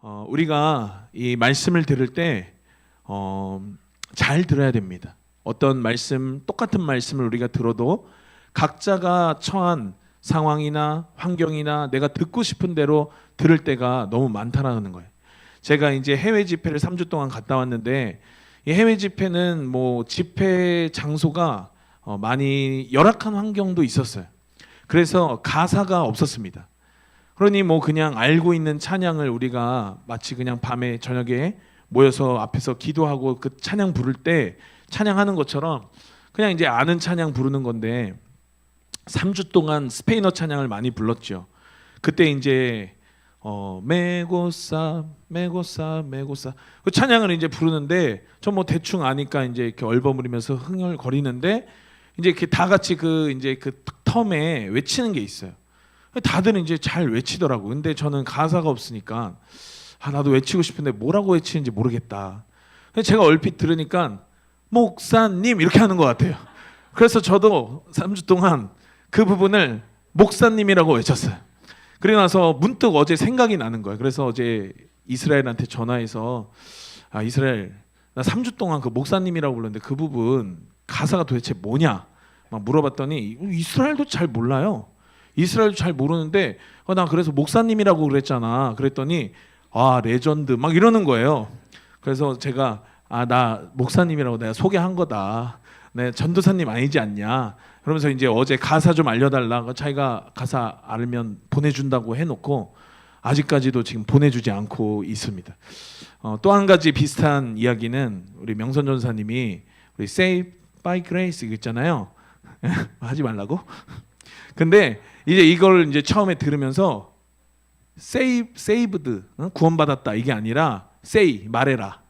우리가 이 말씀을 들을 때 잘 들어야 됩니다. 어떤 말씀, 똑같은 말씀을 우리가 들어도 각자가 처한 상황이나 환경이나 내가 듣고 싶은 대로 들을 때가 너무 많다라는 거예요. 제가 이제 해외 집회를 3주 동안 갔다 왔는데, 이 해외 집회는 뭐 집회 장소가 많이 열악한 환경도 있었어요. 그래서 가사가 없었습니다. 그러니 뭐 그냥 알고 있는 찬양을 우리가 마치 그냥 밤에 저녁에 모여서 앞에서 기도하고 그 찬양 부를 때 찬양하는 것처럼 그냥 이제 아는 찬양 부르는 건데, 3주 동안 스페인어 찬양을 많이 불렀죠. 그때 이제 메고사 메고사 메고사 그 찬양을 이제 부르는데, 저 뭐 대충 아니까 이제 이렇게 얼버무리면서 흥얼거리는데, 이제 이렇게 다 같이 그 이제 그 텀에 외치는 게 있어요. 다들 이제 잘 외치더라고. 근데 저는 가사가 없으니까 나도 외치고 싶은데 뭐라고 외치는지 모르겠다. 제가 얼핏 들으니까 목사님 이렇게 하는 것 같아요. 그래서 저도 3주 동안 그 부분을 목사님이라고 외쳤어요. 그리고 나서 문득 어제 생각이 나는 거예요. 그래서 어제 이스라엘한테 전화해서 이스라엘, 나 3주 동안 그 목사님이라고 불렀는데 그 부분 가사가 도대체 뭐냐 막 물어봤더니 이스라엘도 잘 몰라요. 이스라엘도 잘 모르는데 나 그래서 목사님이라고 그랬잖아. 그랬더니 레전드 막 이러는 거예요. 그래서 제가 나 목사님이라고 내가 소개한 거다. 네, 전도사님 아니지 않냐. 그러면서 이제 어제 가사 좀 알려달라. 자기가 가사 알면 보내준다고 해놓고 아직까지도 지금 보내주지 않고 있습니다. 또 한 가지 비슷한 이야기는 우리 명선 전사님이 우리 Saved by Grace 이거 있잖아요. 하지 말라고. 근데 이제 이걸 이제 처음에 들으면서 saved 구원받았다 이게 아니라 say 말해라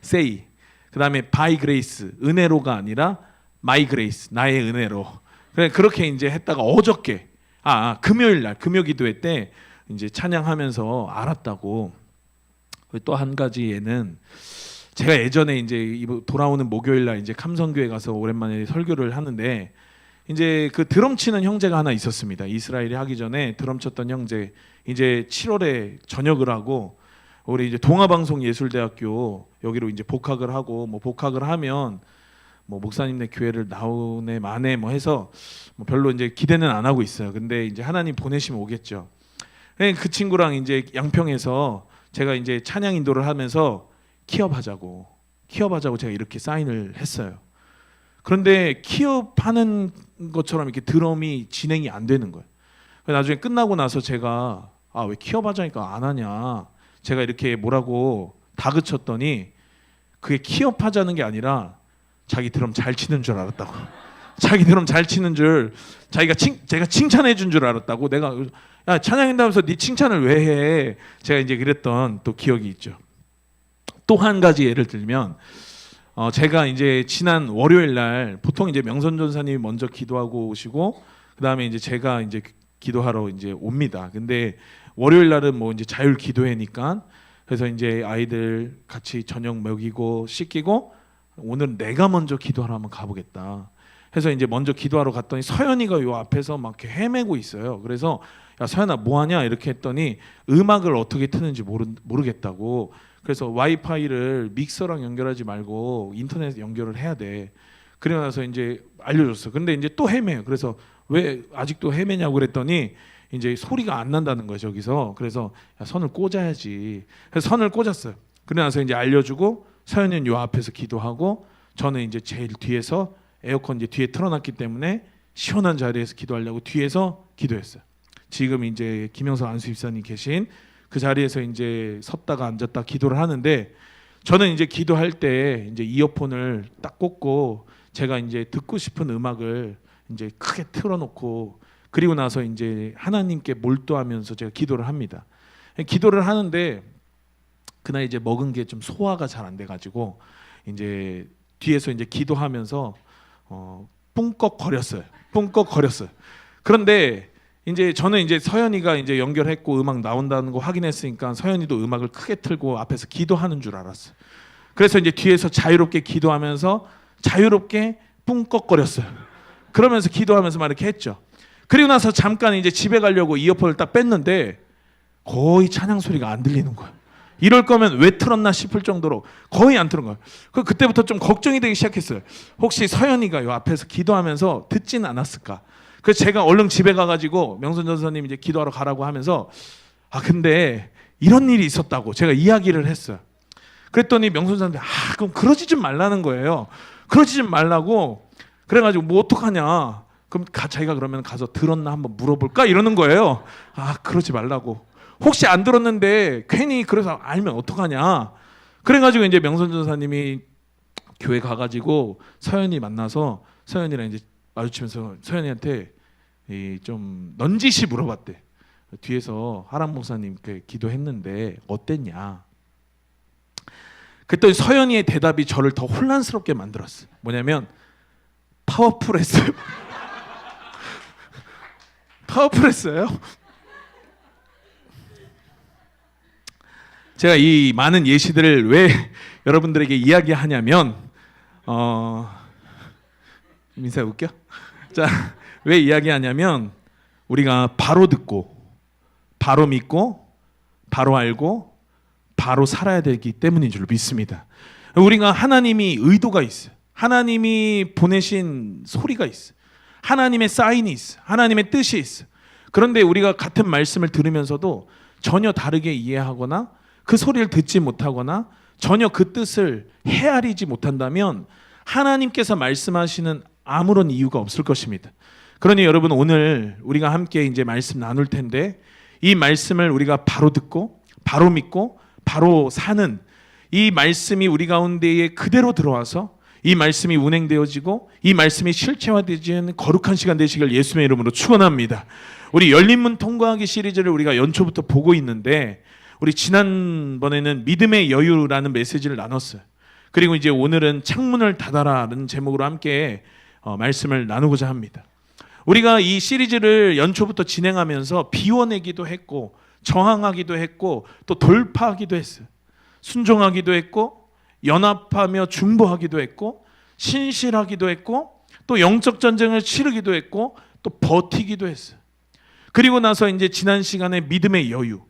say, 그다음에 by grace 은혜로가 아니라 my grace 나의 은혜로. 그렇게 이제 했다가 어저께 금요일 날 금요 기도회 때 이제 찬양하면서 알았다고. 또 한 가지에는 제가 예전에 이제 돌아오는 목요일 날 이제 감성교회 가서 오랜만에 설교를 하는데, 이제 그 드럼 치는 형제가 하나 있었습니다. 이스라엘이 하기 전에 드럼 쳤던 형제, 이제 7월에 전역을 하고 우리 이제 동아방송예술대학교 여기로 이제 복학을 하고, 뭐 복학을 하면 뭐 목사님네 교회를 나오네 마네 뭐 해서 뭐 별로 이제 기대는 안 하고 있어요. 근데 이제 하나님 보내시면 오겠죠. 그 친구랑 이제 양평에서 제가 이제 찬양 인도를 하면서 키업하자고 제가 이렇게 사인을 했어요. 그런데 키업하는 것처럼 이렇게 드럼이 진행이 안 되는 거예요. 나중에 끝나고 나서 제가 왜 키업하자니까 안 하냐, 제가 이렇게 뭐라고 다그쳤더니 그게 키업하자는 게 아니라 자기 드럼 잘 치는 줄 알았다고. 자기 드럼 잘 치는 줄 제가 칭찬해 준 줄 알았다고. 내가 찬양한다면서 네 칭찬을 왜 해? 제가 이제 그랬던 또 기억이 있죠. 또 한 가지 예를 들면, 제가 이제 지난 월요일 날 보통 이제 명선 전사님이 먼저 기도하고 오시고 그다음에 이제 제가 이제 기도하러 이제 옵니다. 근데 월요일 날은 뭐 이제 자율 기도회니까, 그래서 이제 아이들 같이 저녁 먹이고 씻기고 오늘 내가 먼저 기도하러 한번 가보겠다 해서 이제 먼저 기도하러 갔더니 서연이가 요 앞에서 막 이렇게 헤매고 있어요. 그래서 야 서연아 뭐하냐 이렇게 했더니 음악을 어떻게 트는지 모르겠다고. 그래서 와이파이를 믹서랑 연결하지 말고 인터넷 연결을 해야 돼. 그러고 나서 이제 알려줬어. 근데 이제 또 헤매요. 그래서 왜 아직도 헤매냐고 그랬더니 이제 소리가 안 난다는 거예요, 저기서. 그래서 선을 꽂아야지. 그래서 선을 꽂았어요. 그러고 나서 이제 알려주고 서연이는 요 앞에서 기도하고 저는 이제 제일 뒤에서 에어컨 이제 뒤에 틀어놨기 때문에 시원한 자리에서 기도하려고 뒤에서 기도했어요. 지금 이제 김영석 안수집사님 계신 그 자리에서 이제 섰다가 앉았다 기도를 하는데, 저는 이제 기도할 때 이제 이어폰을 딱 꽂고 제가 이제 듣고 싶은 음악을 이제 크게 틀어놓고, 그리고 나서 이제 하나님께 몰두하면서 제가 기도를 합니다. 기도를 하는데 그날 이제 먹은 게 좀 소화가 잘 안 돼가지고 이제 뒤에서 이제 기도하면서 뿡꺽거렸어요. 그런데 이제 저는 이제 서연이가 이제 연결했고 음악 나온다는 거 확인했으니까 서연이도 음악을 크게 틀고 앞에서 기도하는 줄 알았어요. 그래서 이제 뒤에서 자유롭게 기도하면서 자유롭게 뿡꺽거렸어요. 그러면서 기도하면서 막 이렇게 했죠. 그리고 나서 잠깐 이제 집에 가려고 이어폰을 딱 뺐는데 거의 찬양 소리가 안 들리는 거예요. 이럴 거면 왜 틀었나 싶을 정도로 거의 안 틀은 거예요. 그때부터 좀 걱정이 되기 시작했어요. 혹시 서연이가 요 앞에서 기도하면서 듣진 않았을까? 그래서 제가 얼른 집에 가가지고 명선 전사님 이제 기도하러 가라고 하면서 근데 이런 일이 있었다고 제가 이야기를 했어요. 그랬더니 명선 전사님 그럼 그러지 좀 말라는 거예요. 그러지 좀 말라고. 그래가지고 뭐 어떡하냐. 그럼 자기가 그러면 가서 들었나 한번 물어볼까 이러는 거예요. 그러지 말라고. 혹시 안 들었는데 괜히 그래서 알면 어떡하냐. 그래가지고 이제 명선 전사님이 교회 가가지고 서연이 만나서 서연이랑 이제 마주치면서 서연이한테 좀 넌지시 물어봤대. 뒤에서 하람 목사님께 기도했는데 어땠냐. 그랬더니 서연이의 대답이 저를 더 혼란스럽게 만들었어요. 뭐냐면 파워풀했어요. 파워풀했어요. 제가 이 많은 예시들을 왜 여러분들에게 이야기하냐면 민사 웃겨? 자, 왜 이야기하냐면 우리가 바로 듣고 바로 믿고 바로 알고 바로 살아야 되기 때문인 줄 믿습니다. 우리가 하나님이 의도가 있어요. 하나님이 보내신 소리가 있어요. 하나님의 사인이 있어. 하나님의 뜻이 있어. 그런데 우리가 같은 말씀을 들으면서도 전혀 다르게 이해하거나 그 소리를 듣지 못하거나 전혀 그 뜻을 헤아리지 못한다면 하나님께서 말씀하시는 아무런 이유가 없을 것입니다. 그러니 여러분 오늘 우리가 함께 이제 말씀 나눌 텐데 이 말씀을 우리가 바로 듣고 바로 믿고 바로 사는 이 말씀이 우리 가운데에 그대로 들어와서 이 말씀이 운행되어지고 이 말씀이 실체화되지는 거룩한 시간 되시길 예수님의 이름으로 축원합니다. 우리 열린문 통과하기 시리즈를 우리가 연초부터 보고 있는데 우리 지난번에는 믿음의 여유라는 메시지를 나눴어요. 그리고 이제 오늘은 창문을 닫아라는 제목으로 함께 말씀을 나누고자 합니다. 우리가 이 시리즈를 연초부터 진행하면서 비워내기도 했고 저항하기도 했고 또 돌파하기도 했어요. 순종하기도 했고 연합하며 중보하기도 했고 신실하기도 했고 또 영적 전쟁을 치르기도 했고 또 버티기도 했어요. 그리고 나서 이제 지난 시간에 믿음의 여유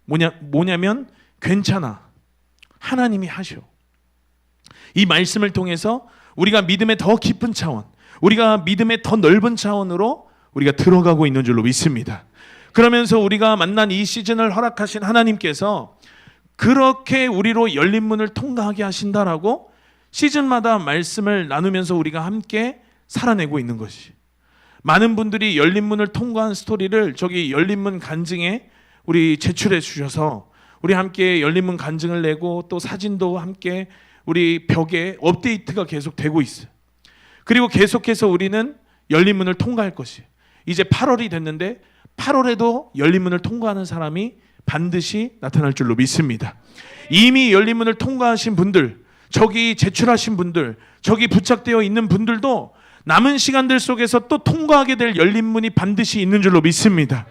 뭐냐면 괜찮아. 하나님이 하셔. 이 말씀을 통해서 우리가 믿음의 더 깊은 차원, 우리가 믿음의 더 넓은 차원으로 우리가 들어가고 있는 줄로 믿습니다. 그러면서 우리가 만난 이 시즌을 허락하신 하나님께서 그렇게 우리로 열린 문을 통과하게 하신다라고 시즌마다 말씀을 나누면서 우리가 함께 살아내고 있는 것이. 많은 분들이 열린 문을 통과한 스토리를 저기 열린 문 간증에 우리 제출해 주셔서 우리 함께 열린 문 간증을 내고 또 사진도 함께 우리 벽에 업데이트가 계속 되고 있어요. 그리고 계속해서 우리는 열린 문을 통과할 것이. 이제 8월이 됐는데 8월에도 열린 문을 통과하는 사람이 반드시 나타날 줄로 믿습니다. 이미 열린 문을 통과하신 분들, 저기 제출하신 분들, 저기 부착되어 있는 분들도 남은 시간들 속에서 또 통과하게 될 열린 문이 반드시 있는 줄로 믿습니다.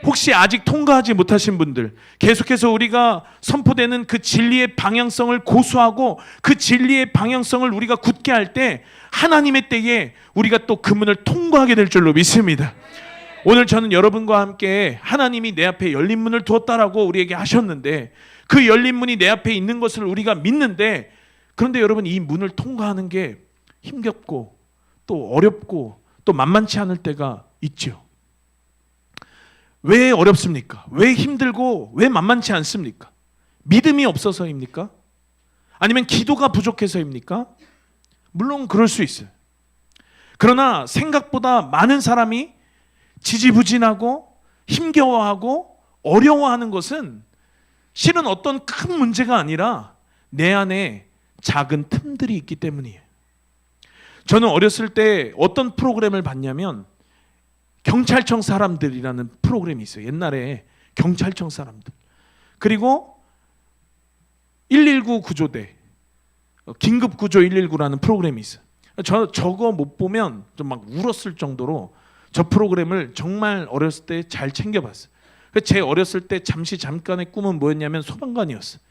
혹시 아직 통과하지 못하신 분들, 계속해서 우리가 선포되는 그 진리의 방향성을 고수하고 그 진리의 방향성을 우리가 굳게 할 때 하나님의 때에 우리가 또 그 문을 통과하게 될 줄로 믿습니다. 오늘 저는 여러분과 함께 하나님이 내 앞에 열린 문을 두었다라고 우리에게 하셨는데 그 열린 문이 내 앞에 있는 것을 우리가 믿는데, 그런데 여러분 이 문을 통과하는 게 힘겹고 또 어렵고 또 만만치 않을 때가 있죠. 왜 어렵습니까? 왜 힘들고 왜 만만치 않습니까? 믿음이 없어서입니까? 아니면 기도가 부족해서입니까? 물론 그럴 수 있어요. 그러나 생각보다 많은 사람이 지지부진하고 힘겨워하고 어려워하는 것은 실은 어떤 큰 문제가 아니라 내 안에 작은 틈들이 있기 때문이에요. 저는 어렸을 때 어떤 프로그램을 봤냐면 경찰청 사람들이라는 프로그램이 있어요. 옛날에 경찰청 사람들. 그리고 119 구조대, 긴급구조 119라는 프로그램이 있어요. 저거 못 보면 좀 막 울었을 정도로 저 프로그램을 정말 어렸을 때 잘 챙겨봤어요. 제 어렸을 때 잠깐의 꿈은 뭐였냐면 소방관이었어요.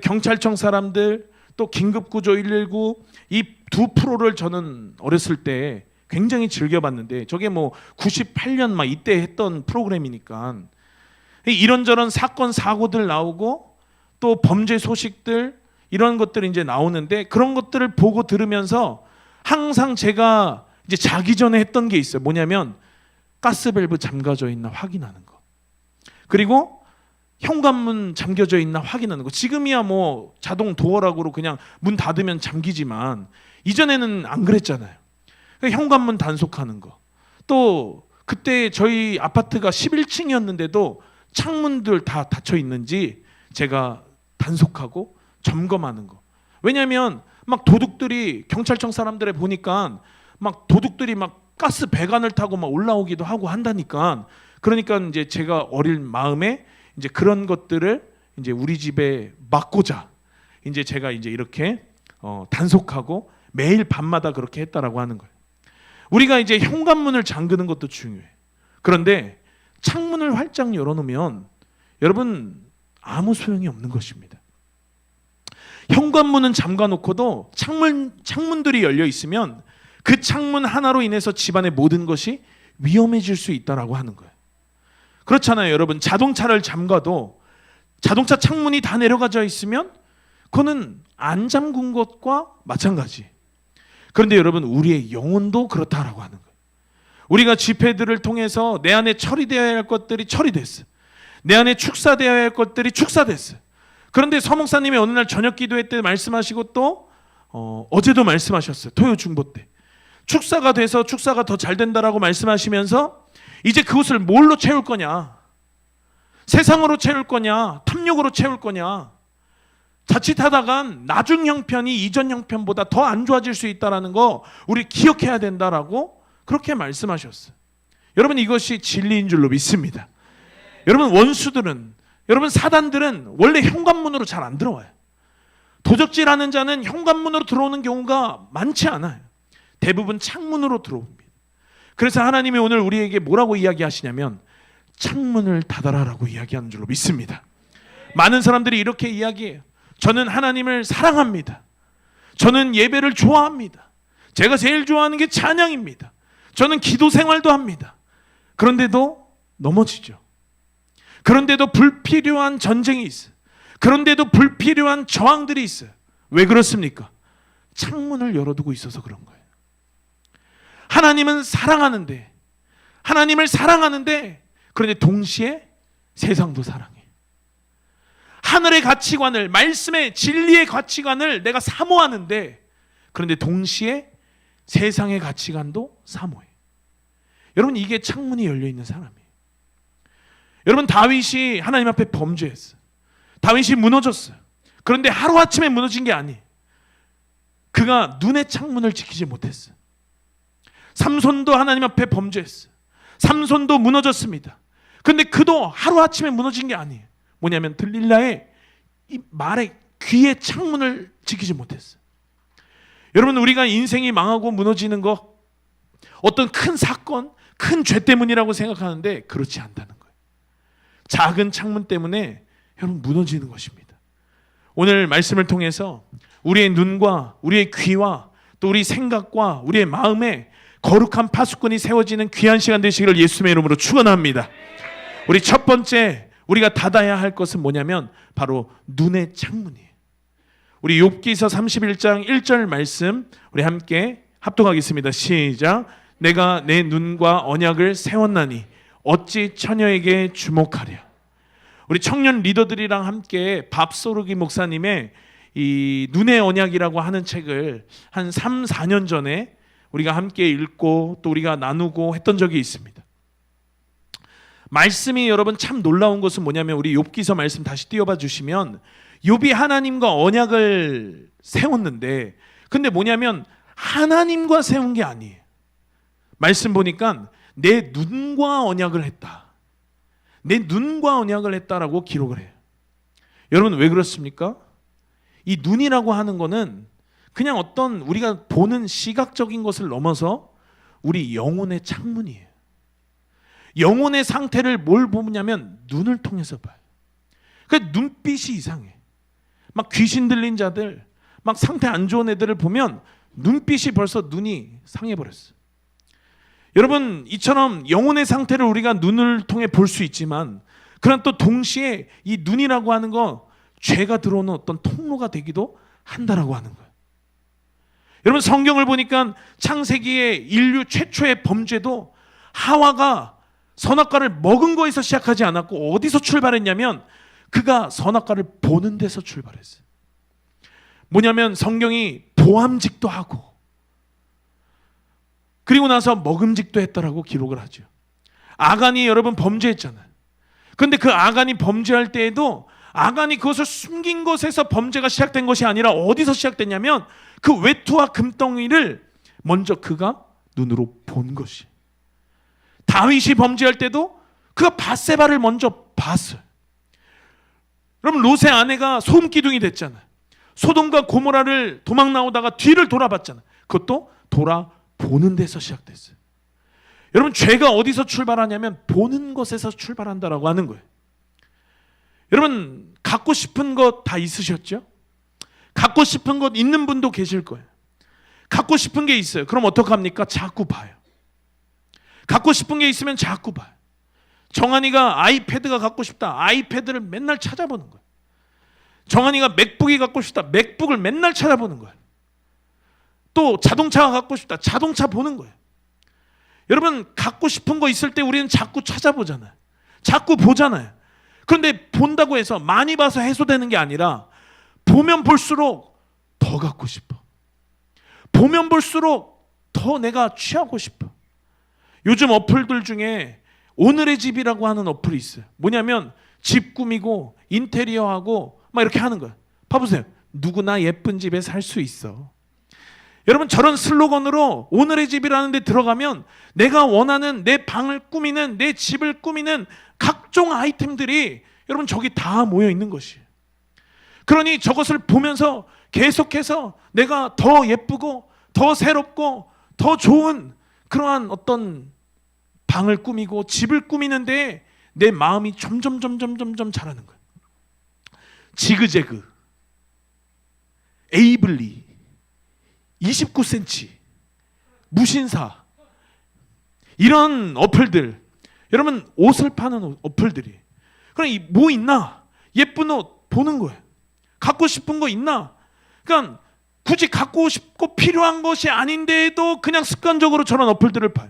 경찰청 사람들 또 긴급구조 119 이 두 프로를 저는 어렸을 때 굉장히 즐겨봤는데 저게 뭐 98년 막 이때 했던 프로그램이니까 이런저런 사건 사고들 나오고 또 범죄 소식들 이런 것들이 이제 나오는데 그런 것들을 보고 들으면서 항상 제가 이제 자기 전에 했던 게 있어요. 뭐냐면 가스밸브 잠가져 있나 확인하는 거. 그리고 현관문 잠겨져 있나 확인하는 거. 지금이야 뭐 자동 도어락으로 그냥 문 닫으면 잠기지만 이전에는 안 그랬잖아요. 현관문 단속하는 거. 또 그때 저희 아파트가 11층이었는데도 창문들 다 닫혀 있는지 제가 단속하고 점검하는 거. 왜냐하면 막 도둑들이 경찰청 사람들에 보니까 막 도둑들이 막 가스 배관을 타고 막 올라오기도 하고 한다니까. 그러니까 이제 제가 어릴 마음에 이제 그런 것들을 이제 우리 집에 막고자 이제 제가 이제 이렇게 단속하고 매일 밤마다 그렇게 했다라고 하는 거예요. 우리가 이제 현관문을 잠그는 것도 중요해. 그런데 창문을 활짝 열어놓으면 여러분 아무 소용이 없는 것입니다. 현관문은 잠가놓고도 창문들이 열려 있으면 그 창문 하나로 인해서 집안의 모든 것이 위험해질 수 있다라고 하는 거예요. 그렇잖아요, 여러분. 자동차를 잠가도 자동차 창문이 다 내려가져 있으면 그거는 안 잠근 것과 마찬가지. 그런데 여러분, 우리의 영혼도 그렇다라고 하는 거예요. 우리가 집회들을 통해서 내 안에 처리되어야 할 것들이 처리됐어. 내 안에 축사되어야 할 것들이 축사됐어. 그런데 서목사님이 어느 날 저녁 기도회 때 말씀하시고 또 어제도 말씀하셨어요. 토요 중보 때 축사가 돼서 축사가 더 잘 된다라고 말씀하시면서 이제 그것을 뭘로 채울 거냐? 세상으로 채울 거냐? 탐욕으로 채울 거냐? 자칫하다간 나중 형편이 이전 형편보다 더 안 좋아질 수 있다는 거 우리 기억해야 된다라고 그렇게 말씀하셨어요. 여러분, 이것이 진리인 줄로 믿습니다. 여러분, 원수들은, 여러분, 사단들은 원래 현관문으로 잘 안 들어와요. 도적질하는 자는 현관문으로 들어오는 경우가 많지 않아요. 대부분 창문으로 들어옵니다. 그래서 하나님이 오늘 우리에게 뭐라고 이야기하시냐면 창문을 닫아라라고 이야기하는 줄로 믿습니다. 많은 사람들이 이렇게 이야기해요. 저는 하나님을 사랑합니다. 저는 예배를 좋아합니다. 제가 제일 좋아하는 게 찬양입니다. 저는 기도 생활도 합니다. 그런데도 넘어지죠. 그런데도 불필요한 전쟁이 있어요. 그런데도 불필요한 저항들이 있어요. 왜 그렇습니까? 창문을 열어두고 있어서 그런 거예요. 하나님은 사랑하는데, 하나님을 사랑하는데, 그런데 동시에 세상도 사랑해. 하늘의 가치관을, 말씀의 진리의 가치관을 내가 사모하는데, 그런데 동시에 세상의 가치관도 사모해. 여러분, 이게 창문이 열려 있는 사람이에요. 여러분, 다윗이 하나님 앞에 범죄했어요. 다윗이 무너졌어요. 그런데 하루아침에 무너진 게 아니에요. 그가 눈의 창문을 지키지 못했어요. 삼손도 하나님 앞에 범죄했어요. 삼손도 무너졌습니다. 그런데 그도 하루아침에 무너진 게 아니에요. 뭐냐면 들릴라의 이 말의 귀의 창문을 지키지 못했어요. 여러분, 우리가 인생이 망하고 무너지는 거 어떤 큰 사건, 큰 죄 때문이라고 생각하는데 그렇지 않다는 거예요. 작은 창문 때문에 여러분 무너지는 것입니다. 오늘 말씀을 통해서 우리의 눈과 우리의 귀와 또 우리 생각과 우리의 마음에 거룩한 파수꾼이 세워지는 귀한 시간 되시기를 예수님의 이름으로 축원합니다. 우리 첫 번째 우리가 닫아야 할 것은 뭐냐면 바로 눈의 창문이에요. 우리 욥기서 31장 1절 말씀 우리 함께 합독하겠습니다. 시작. 내가 내 눈과 언약을 세웠나니 어찌 처녀에게 주목하랴. 우리 청년 리더들이랑 함께 밥소르기 목사님의 이 눈의 언약이라고 하는 책을 한 3, 4년 전에 우리가 함께 읽고 또 우리가 나누고 했던 적이 있습니다. 말씀이 여러분 참 놀라운 것은 뭐냐면 우리 욥기서 말씀 다시 띄워봐 주시면 욥이 하나님과 언약을 세웠는데 근데 뭐냐면 하나님과 세운 게 아니에요. 말씀 보니까 내 눈과 언약을 했다. 내 눈과 언약을 했다라고 기록을 해요. 여러분 왜 그렇습니까? 이 눈이라고 하는 거는 그냥 어떤 우리가 보는 시각적인 것을 넘어서 우리 영혼의 창문이에요. 영혼의 상태를 뭘 보냐면 눈을 통해서 봐요. 그 눈빛이 이상해. 막 귀신 들린 자들, 막 상태 안 좋은 애들을 보면 눈빛이 벌써 눈이 상해버렸어요. 여러분 이처럼 영혼의 상태를 우리가 눈을 통해 볼 수 있지만 그러나 또 동시에 이 눈이라고 하는 거 죄가 들어오는 어떤 통로가 되기도 한다라고 하는 거예요. 여러분, 성경을 보니까 창세기의 인류 최초의 범죄도 하와가 선악과를 먹은 거에서 시작하지 않았고 어디서 출발했냐면 그가 선악과를 보는 데서 출발했어요. 뭐냐면 성경이 보암직도 하고 그리고 나서 먹음직도 했다라고 기록을 하죠. 아간이 여러분 범죄했잖아요. 그런데 그 아간이 범죄할 때에도 아간이 그것을 숨긴 것에서 범죄가 시작된 것이 아니라 어디서 시작됐냐면 그 외투와 금덩이를 먼저 그가 눈으로 본 것이. 다윗이 범죄할 때도 그가 밧세바를 먼저 봤어요. 여러분, 롯의 아내가 소음기둥이 됐잖아요. 소돔과 고모라를 도망 나오다가 뒤를 돌아봤잖아요. 그것도 돌아보는 데서 시작됐어요. 여러분, 죄가 어디서 출발하냐면 보는 것에서 출발한다라고 하는 거예요. 여러분, 갖고 싶은 것 다 있으셨죠? 갖고 싶은 것 있는 분도 계실 거예요. 갖고 싶은 게 있어요. 그럼 어떡합니까? 자꾸 봐요. 갖고 싶은 게 있으면 자꾸 봐요. 정한이가 아이패드가 갖고 싶다. 아이패드를 맨날 찾아보는 거예요. 정한이가 맥북이 갖고 싶다. 맥북을 맨날 찾아보는 거예요. 또 자동차가 갖고 싶다. 자동차 보는 거예요. 여러분, 갖고 싶은 거 있을 때 우리는 자꾸 찾아보잖아요. 자꾸 보잖아요. 그런데 본다고 해서 많이 봐서 해소되는 게 아니라 보면 볼수록 더 갖고 싶어. 보면 볼수록 더 내가 취하고 싶어. 요즘 어플들 중에 오늘의 집이라고 하는 어플이 있어요. 뭐냐면 집 꾸미고 인테리어하고 막 이렇게 하는 거예요. 봐보세요. 누구나 예쁜 집에 살 수 있어. 여러분, 저런 슬로건으로 오늘의 집이라는 데 들어가면 내가 원하는 내 방을 꾸미는, 내 집을 꾸미는 각종 아이템들이 여러분 저기 다 모여 있는 것이에요. 그러니 저것을 보면서 계속해서 내가 더 예쁘고 더 새롭고 더 좋은 그러한 어떤 방을 꾸미고 집을 꾸미는데 내 마음이 점점 자라는 거예요. 지그재그, 에이블리, 29cm, 무신사, 이런 어플들, 여러분 옷을 파는 어플들이. 그럼 뭐 있나? 예쁜 옷 보는 거예요. 갖고 싶은 거 있나? 그러니까 굳이 갖고 싶고 필요한 것이 아닌데도 그냥 습관적으로 저런 어플들을 봐요.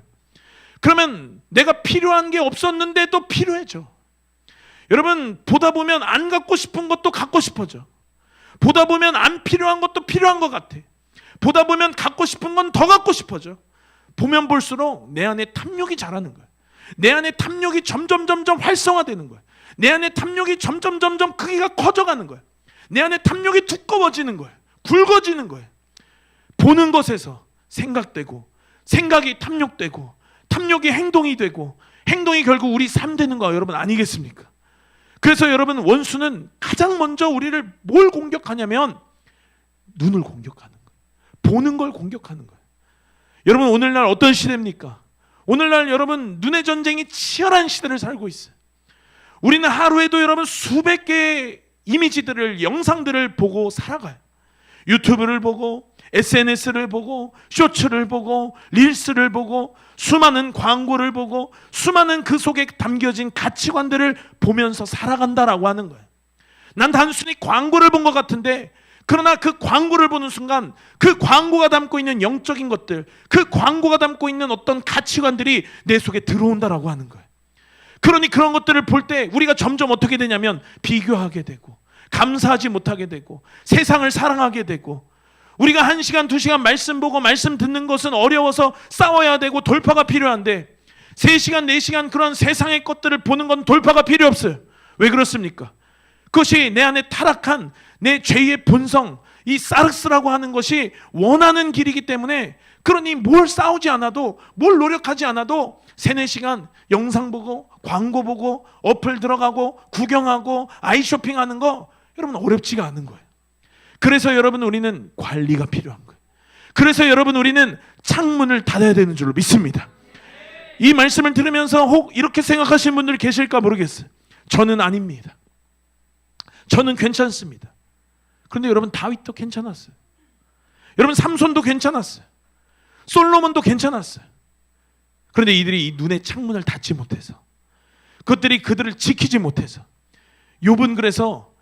그러면 내가 필요한 게 없었는데도 필요해져. 여러분, 보다 보면 안 갖고 싶은 것도 갖고 싶어져. 보다 보면 안 필요한 것도 필요한 것 같아. 보다 보면 갖고 싶은 건 더 갖고 싶어져. 보면 볼수록 내 안에 탐욕이 자라는 거야. 내 안에 탐욕이 점점 활성화되는 거야. 내 안에 탐욕이 점점 크기가 커져가는 거야. 내 안에 탐욕이 두꺼워지는 거야. 굵어지는 거야. 보는 것에서 생각되고, 생각이 탐욕되고, 탐욕이 행동이 되고, 행동이 결국 우리 삶 되는 거 여러분 아니겠습니까? 그래서 여러분, 원수는 가장 먼저 우리를 뭘 공격하냐면 눈을 공격하는 거예요. 보는 걸 공격하는 거예요. 여러분, 오늘날 어떤 시대입니까? 오늘날 여러분 눈의 전쟁이 치열한 시대를 살고 있어요. 우리는 하루에도 여러분 수백 개의 이미지들을, 영상들을 보고 살아가요. 유튜브를 보고, SNS를 보고, 쇼츠를 보고, 릴스를 보고, 수많은 광고를 보고, 수많은 그 속에 담겨진 가치관들을 보면서 살아간다라고 하는 거예요. 난 단순히 광고를 본 것 같은데, 그러나 그 광고를 보는 순간 그 광고가 담고 있는 영적인 것들, 그 광고가 담고 있는 어떤 가치관들이 내 속에 들어온다라고 하는 거예요. 그러니 그런 것들을 볼 때 우리가 점점 어떻게 되냐면 비교하게 되고, 감사하지 못하게 되고, 세상을 사랑하게 되고, 우리가 1시간 2시간 말씀 보고 말씀 듣는 것은 어려워서 싸워야 되고 돌파가 필요한데 3시간 4시간 그런 세상의 것들을 보는 건 돌파가 필요 없어요. 왜 그렇습니까? 그것이 내 안에 타락한 내 죄의 본성, 이 사르스라고 하는 것이 원하는 길이기 때문에, 그러니 뭘 싸우지 않아도, 뭘 노력하지 않아도 3-4시간 영상 보고, 광고 보고, 어플 들어가고, 구경하고, 아이쇼핑하는 거 여러분 어렵지가 않은 거예요. 그래서 여러분 우리는 관리가 필요한 거예요. 그래서 여러분 우리는 창문을 닫아야 되는 줄로 믿습니다. 이 말씀을 들으면서 혹 이렇게 생각하시는 분들 계실까 모르겠어요. 저는 아닙니다. 저는 괜찮습니다. 그런데 여러분 다윗도 괜찮았어요. 여러분 삼손도 괜찮았어요. 솔로몬도 괜찮았어요. 그런데 이들이 이 눈의 창문을 닫지 못해서, 그것들이 그들을 지키지 못해서, 욥은 그래서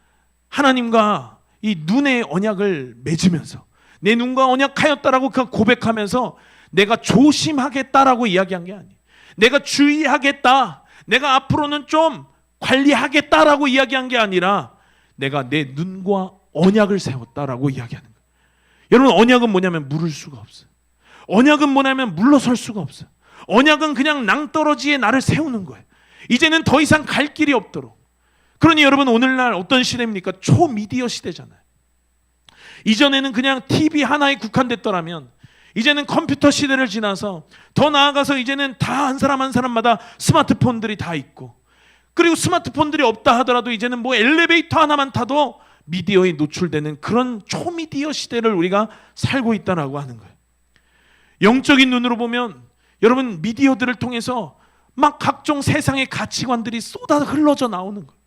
하나님과 이 눈의 언약을 맺으면서 내 눈과 언약하였다라고 고백하면서 내가 조심하겠다라고 이야기한 게 아니에요. 내가 주의하겠다, 내가 앞으로는 좀 관리하겠다라고 이야기한 게 아니라 내가 내 눈과 언약을 세웠다라고 이야기하는 거예요. 여러분, 언약은 뭐냐면 물을 수가 없어요. 언약은 뭐냐면 물러설 수가 없어요. 언약은 그냥 낭떠러지에 나를 세우는 거예요. 이제는 더 이상 갈 길이 없도록. 그러니 여러분, 오늘날 어떤 시대입니까? 초미디어 시대잖아요. 이전에는 그냥 TV 하나에 국한됐더라면 이제는 컴퓨터 시대를 지나서 더 나아가서 이제는 다 한 사람 한 사람마다 스마트폰들이 다 있고, 그리고 스마트폰들이 없다 하더라도 이제는 뭐 엘리베이터 하나만 타도 미디어에 노출되는 그런 초미디어 시대를 우리가 살고 있다라고 하는 거예요. 영적인 눈으로 보면 여러분, 미디어들을 통해서 막 각종 세상의 가치관들이 쏟아 흘러져 나오는 거예요.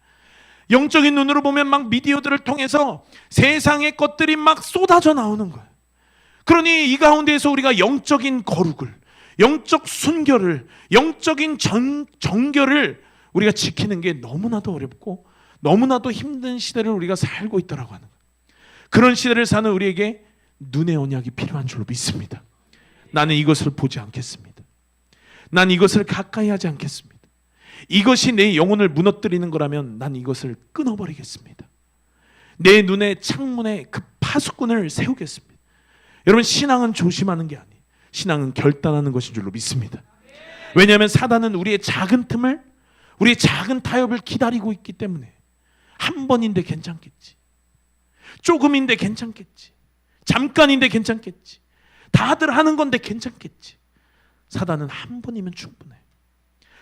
영적인 눈으로 보면 막 미디어들을 통해서 세상의 것들이 막 쏟아져 나오는 거예요. 그러니 이 가운데에서 우리가 영적인 거룩을, 영적 순결을, 영적인 정결을 우리가 지키는 게 너무나도 어렵고 너무나도 힘든 시대를 우리가 살고 있다라고 하는 거예요. 그런 시대를 사는 우리에게 눈의 언약이 필요한 줄로 믿습니다. 나는 이것을 보지 않겠습니다. 난 이것을 가까이 하지 않겠습니다. 이것이 내 영혼을 무너뜨리는 거라면 난 이것을 끊어버리겠습니다. 내 눈의 창문에 그 파수꾼을 세우겠습니다. 여러분, 신앙은 조심하는 게 아니에요. 신앙은 결단하는 것인 줄로 믿습니다. 왜냐하면 사단은 우리의 작은 틈을, 우리의 작은 타협을 기다리고 있기 때문에 한 번인데 괜찮겠지, 조금인데 괜찮겠지, 잠깐인데 괜찮겠지, 다들 하는 건데 괜찮겠지. 사단은 한 번이면 충분해요.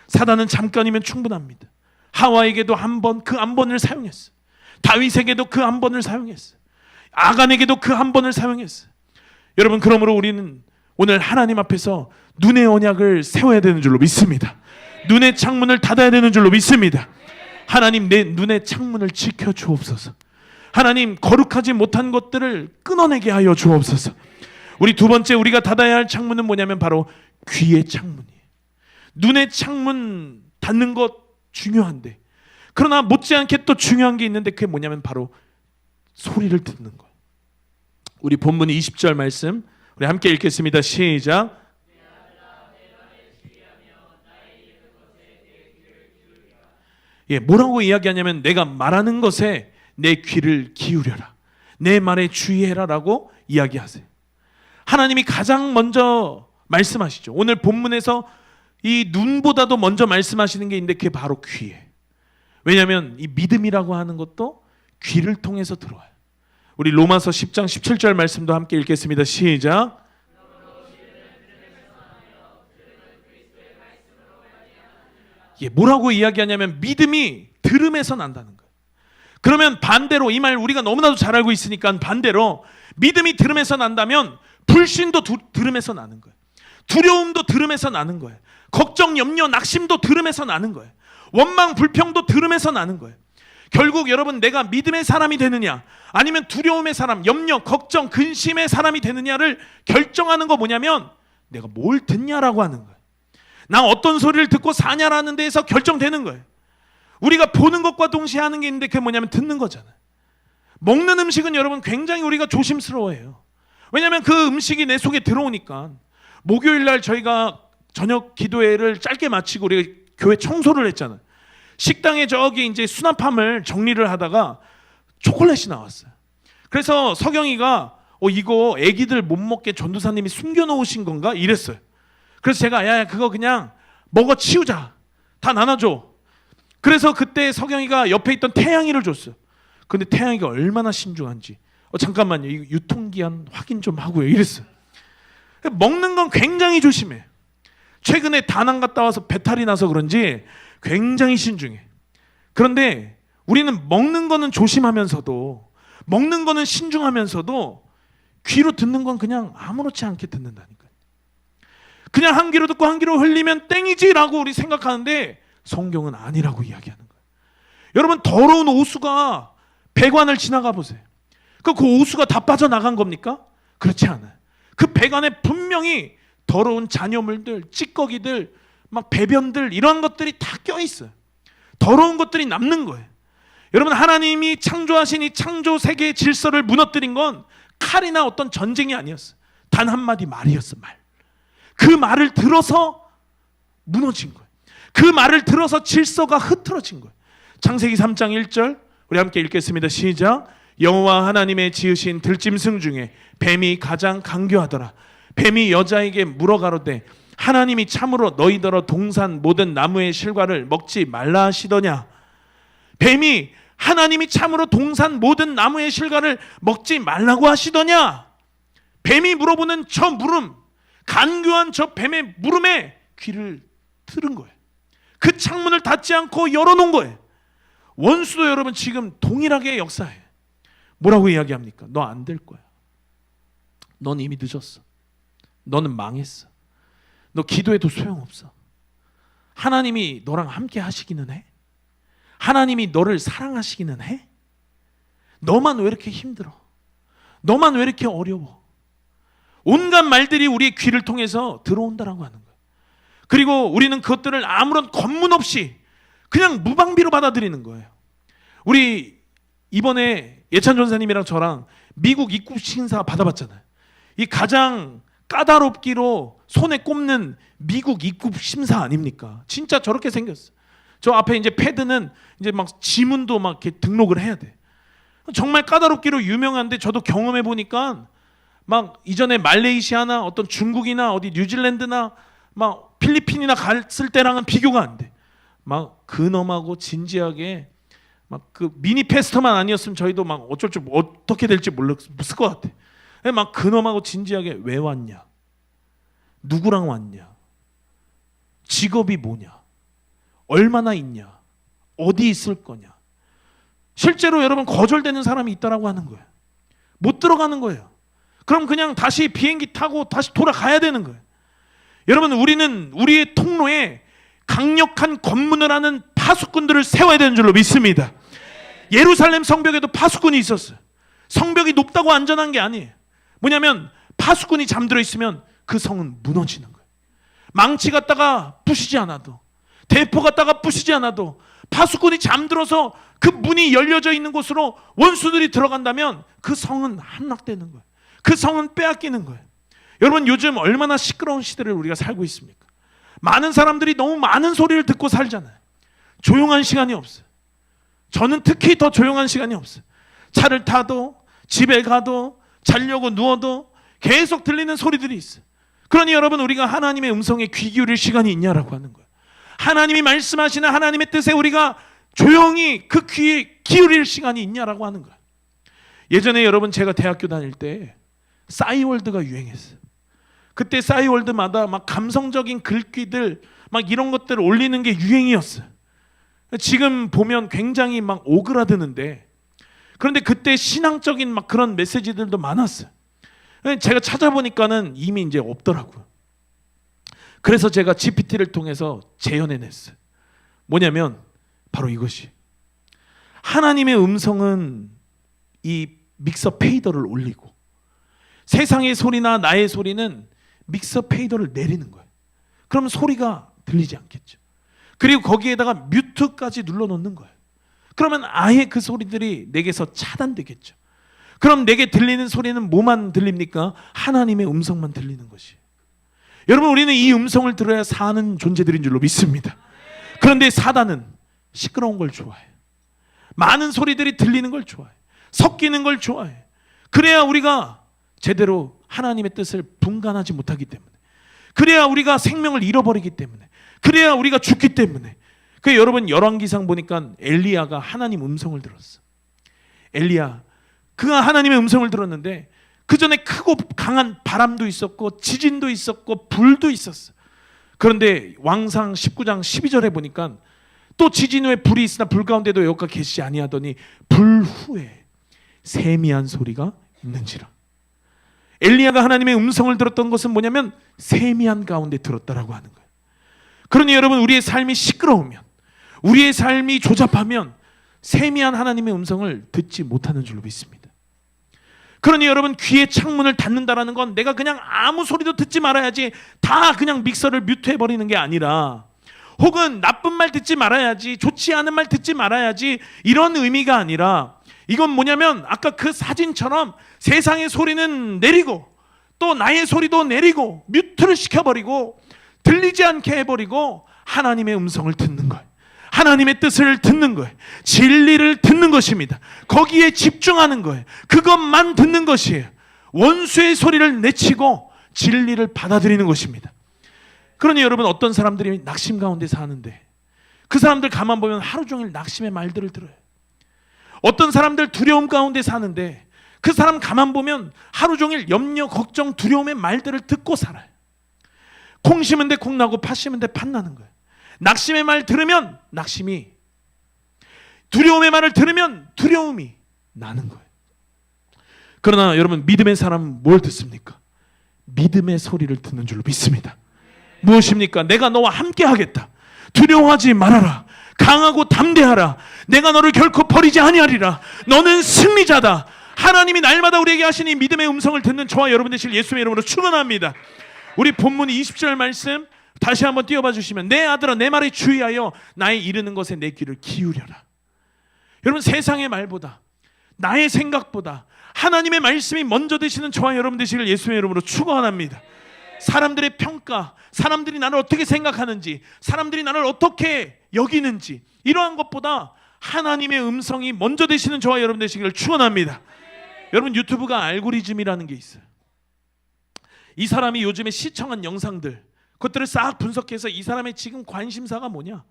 사단은 잠깐이면 충분합니다. 하와에게도 한 번, 그 한 번을 사용했어요. 다윗에게도 그 한 번을 사용했어요. 아간에게도 그 한 번을 사용했어요. 여러분, 그러므로 우리는 오늘 하나님 앞에서 눈의 언약을 세워야 되는 줄로 믿습니다. 눈의 창문을 닫아야 되는 줄로 믿습니다. 하나님, 내 눈의 창문을 지켜 주옵소서. 하나님, 거룩하지 못한 것들을 끊어내게 하여 주옵소서. 우리 두 번째 우리가 닫아야 할 창문은 뭐냐면 바로 귀의 창문이에요. 눈의 창문 닫는 것 중요한데, 그러나 못지않게 또 중요한 게 있는데 그게 뭐냐면 바로 소리를 듣는 거예요. 우리 본문 20절 말씀 우리 함께 읽겠습니다. 시작. 예, 뭐라고 이야기하냐면 내가 말하는 것에 내 귀를 기울여라, 내 말에 주의해라라고 이야기하세요. 하나님이 가장 먼저 말씀하시죠. 오늘 본문에서 이 눈보다도 먼저 말씀하시는 게 있는데 그게 바로 귀예요. 왜냐하면 이 믿음이라고 하는 것도 귀를 통해서 들어와요. 우리 로마서 10장 17절 말씀도 함께 읽겠습니다. 시작. 예, 뭐라고 이야기하냐면 믿음이 들음에서 난다는 거예요. 그러면 반대로 이 말 우리가 너무나도 잘 알고 있으니까 반대로 믿음이 들음에서 난다면 불신도 들음에서 나는 거예요. 두려움도 들음에서 나는 거예요. 걱정, 염려, 낙심도 들음에서 나는 거예요. 원망, 불평도 들음에서 나는 거예요. 결국 여러분, 내가 믿음의 사람이 되느냐 아니면 두려움의 사람, 염려, 걱정, 근심의 사람이 되느냐를 결정하는 거 뭐냐면 내가 뭘 듣냐라고 하는 거예요. 나 어떤 소리를 듣고 사냐라는 데에서 결정되는 거예요. 우리가 보는 것과 동시에 하는 게 있는데 그게 뭐냐면 듣는 거잖아요. 먹는 음식은 여러분 굉장히 우리가 조심스러워해요. 왜냐하면 그 음식이 내 속에 들어오니까. 목요일 날 저희가 저녁 기도회를 짧게 마치고 우리가 교회 청소를 했잖아요. 식당에 저기 이제 수납함을 정리를 하다가 초콜릿이 나왔어요. 그래서 서경이가 이거 애기들 못 먹게 전도사님이 숨겨놓으신 건가? 이랬어요. 그래서 제가 야 그거 그냥 먹어 치우자, 다 나눠줘. 그래서 그때 서경이가 옆에 있던 태양이를 줬어요. 근데 태양이가 얼마나 신중한지 잠깐만요, 이거 유통기한 확인 좀 하고요 이랬어요. 먹는 건 굉장히 조심해. 최근에 다낭 갔다 와서 배탈이 나서 그런지 굉장히 신중해. 그런데 우리는 먹는 거는 조심하면서도, 먹는 거는 신중하면서도 귀로 듣는 건 그냥 아무렇지 않게 듣는다니까요. 그냥 한 귀로 듣고 한 귀로 흘리면 땡이지라고 우리 생각하는데 성경은 아니라고 이야기하는 거예요. 여러분, 더러운 오수가 배관을 지나가 보세요. 그 오수가 다 빠져나간 겁니까? 그렇지 않아요. 그 배관에 분명히 더러운 잔여물들, 찌꺼기들, 막 배변들 이런 것들이 다 껴있어요. 더러운 것들이 남는 거예요. 여러분, 하나님이 창조하신 이 창조 세계의 질서를 무너뜨린 건 칼이나 어떤 전쟁이 아니었어요. 단 한마디 말이었어. 말. 그 말을 들어서 무너진 거예요. 그 말을 들어서 질서가 흐트러진 거예요. 창세기 3장 1절 우리 함께 읽겠습니다. 시작. 여호와 하나님의 지으신 들짐승 중에 뱀이 가장 간교하더라. 뱀이 여자에게 물어가로되 하나님이 참으로 너희더러 동산 모든 나무의 실과를 먹지 말라 하시더냐. 뱀이 하나님이 참으로 동산 모든 나무의 실과를 먹지 말라고 하시더냐. 뱀이 물어보는 저 물음, 간교한 저 뱀의 물음에 귀를 틀은 거예요. 그 창문을 닫지 않고 열어놓은 거예요. 원수도 여러분 지금 동일하게 역사해. 뭐라고 이야기합니까? 너 안 될 거야. 넌 이미 늦었어. 너는 망했어. 너 기도해도 소용없어. 하나님이 너랑 함께 하시기는 해? 하나님이 너를 사랑하시기는 해? 너만 왜 이렇게 힘들어? 너만 왜 이렇게 어려워? 온갖 말들이 우리의 귀를 통해서 들어온다라고 하는 거예요. 그리고 우리는 그것들을 아무런 검문 없이 그냥 무방비로 받아들이는 거예요. 우리 이번에 예찬 전사님이랑 저랑 미국 입국 심사 받아봤잖아요. 이 가장 까다롭기로 손에 꼽는 미국 입국 심사 아닙니까? 진짜 저렇게 생겼어. 저 앞에 이제 패드는 이제 막 지문도 막 이렇게 등록을 해야 돼. 정말 까다롭기로 유명한데 저도 경험해 보니까 막 이전에 말레이시아나 어떤 중국이나 어디 뉴질랜드나 막 필리핀이나 갔을 때랑은 비교가 안 돼. 막 근엄하고 진지하게 막 그 미니 페스터만 아니었으면 저희도 막 어쩔 줄 어떻게 될지 몰랐을 것 같아. 막 근엄하고 진지하게 왜 왔냐? 누구랑 왔냐? 직업이 뭐냐? 얼마나 있냐? 어디 있을 거냐? 실제로 여러분 거절되는 사람이 있다라고 하는 거예요. 못 들어가는 거예요. 그럼 그냥 다시 비행기 타고 다시 돌아가야 되는 거예요. 여러분, 우리는 우리의 통로에 강력한 검문을 하는 파수꾼들을 세워야 되는 줄로 믿습니다. 예루살렘 성벽에도 파수꾼이 있었어요. 성벽이 높다고 안전한 게 아니에요. 뭐냐면 파수꾼이 잠들어 있으면 그 성은 무너지는 거예요. 망치 갖다가 부시지 않아도, 대포 갖다가 부시지 않아도 파수꾼이 잠들어서 그 문이 열려져 있는 곳으로 원수들이 들어간다면 그 성은 함락되는 거예요. 그 성은 빼앗기는 거예요. 여러분, 요즘 얼마나 시끄러운 시대를 우리가 살고 있습니까? 많은 사람들이 너무 많은 소리를 듣고 살잖아요. 조용한 시간이 없어요. 저는 특히 더 조용한 시간이 없어요. 차를 타도 집에 가도 자려고 누워도 계속 들리는 소리들이 있어요. 그러니 여러분, 우리가 하나님의 음성에 귀 기울일 시간이 있냐라고 하는 거예요. 하나님이 말씀하시는 하나님의 뜻에 우리가 조용히 그 귀에 기울일 시간이 있냐라고 하는 거예요. 예전에 여러분, 제가 대학교 다닐 때 싸이월드가 유행했어요. 그때 싸이월드마다 막 감성적인 글귀들 막 이런 것들을 올리는 게 유행이었어요. 지금 보면 굉장히 막 오그라드는데, 그런데 그때 신앙적인 막 그런 메시지들도 많았어요. 제가 찾아보니까는 이미 이제 없더라고요. 그래서 제가 GPT를 통해서 재현해냈어요. 뭐냐면 바로 이것이, 하나님의 음성은 이 믹서 페이더를 올리고 세상의 소리나 나의 소리는 믹서 페이더를 내리는 거예요. 그럼 소리가 들리지 않겠죠. 그리고 거기에다가 뮤트까지 눌러놓는 거예요. 그러면 아예 그 소리들이 내게서 차단되겠죠. 그럼 내게 들리는 소리는 뭐만 들립니까? 하나님의 음성만 들리는 것이. 여러분, 우리는 이 음성을 들어야 사는 존재들인 줄로 믿습니다. 그런데 사단은 시끄러운 걸 좋아해요. 많은 소리들이 들리는 걸 좋아해요. 섞이는 걸 좋아해요. 그래야 우리가 제대로 하나님의 뜻을 분간하지 못하기 때문에, 그래야 우리가 생명을 잃어버리기 때문에, 그래야 우리가 죽기 때문에. 그 여러분, 열왕기상 보니까 엘리야가 하나님 음성을 들었어. 엘리야, 그가 하나님의 음성을 들었는데 그 전에 크고 강한 바람도 있었고 지진도 있었고 불도 있었어. 그런데 왕상 19장 12절에 보니까 또 지진 후에 불이 있으나 불 가운데도 여호와가 계시지 아니하더니 불 후에 세미한 소리가 있는지라. 엘리야가 하나님의 음성을 들었던 것은 뭐냐면 세미한 가운데 들었다라고 하는 거예요. 그러니 여러분, 우리의 삶이 시끄러우면, 우리의 삶이 조잡하면 세미한 하나님의 음성을 듣지 못하는 줄로 믿습니다. 그러니 여러분, 귀의 창문을 닫는다라는 건 내가 그냥 아무 소리도 듣지 말아야지 다 그냥 믹서를 뮤트해버리는 게 아니라 혹은 나쁜 말 듣지 말아야지, 좋지 않은 말 듣지 말아야지, 이런 의미가 아니라 이건 뭐냐면 아까 그 사진처럼 세상의 소리는 내리고 또 나의 소리도 내리고 뮤트를 시켜버리고 들리지 않게 해버리고 하나님의 음성을 듣는 거예요. 하나님의 뜻을 듣는 거예요. 진리를 듣는 것입니다. 거기에 집중하는 거예요. 그것만 듣는 것이에요. 원수의 소리를 내치고 진리를 받아들이는 것입니다. 그러니 여러분, 어떤 사람들이 낙심 가운데 사는데 그 사람들 가만 보면 하루 종일 낙심의 말들을 들어요. 어떤 사람들 두려움 가운데 사는데 그 사람 가만 보면 하루 종일 염려, 걱정, 두려움의 말들을 듣고 살아요. 콩 심은 데 콩 나고 팥 심은 데 팥 나는 거예요. 낙심의 말 들으면 낙심이, 두려움의 말을 들으면 두려움이 나는 거예요. 그러나 여러분, 믿음의 사람은 뭘 듣습니까? 믿음의 소리를 듣는 줄로 믿습니다. 무엇입니까? 내가 너와 함께 하겠다. 두려워하지 말아라. 강하고 담대하라. 내가 너를 결코 버리지 아니하리라. 너는 승리자다. 하나님이 날마다 우리에게 하시니 믿음의 음성을 듣는 저와 여러분 되실 예수의 이름으로 축원합니다. 우리 본문 20절 말씀 다시 한번 띄워봐 주시면, 내 아들아 내 말에 주의하여 나의 이르는 것에 내 귀를 기울여라. 여러분, 세상의 말보다, 나의 생각보다 하나님의 말씀이 먼저 되시는 저와 여러분 되시길 예수의 이름으로 축원합니다. 사람들의 평가, 사람들이 나를 어떻게 생각하는지, 사람들이 나를 어떻게 여기는지, 이러한 것보다 하나님의 음성이 먼저 되시는 저와 여러분 되시기를 축원합니다. 여러분, 유튜브가 알고리즘이라는 게 있어요. 이 사람이 요즘에 시청한 영상들, 그것들을 싹 분석해서 이 사람의 지금 관심사가 뭐냐,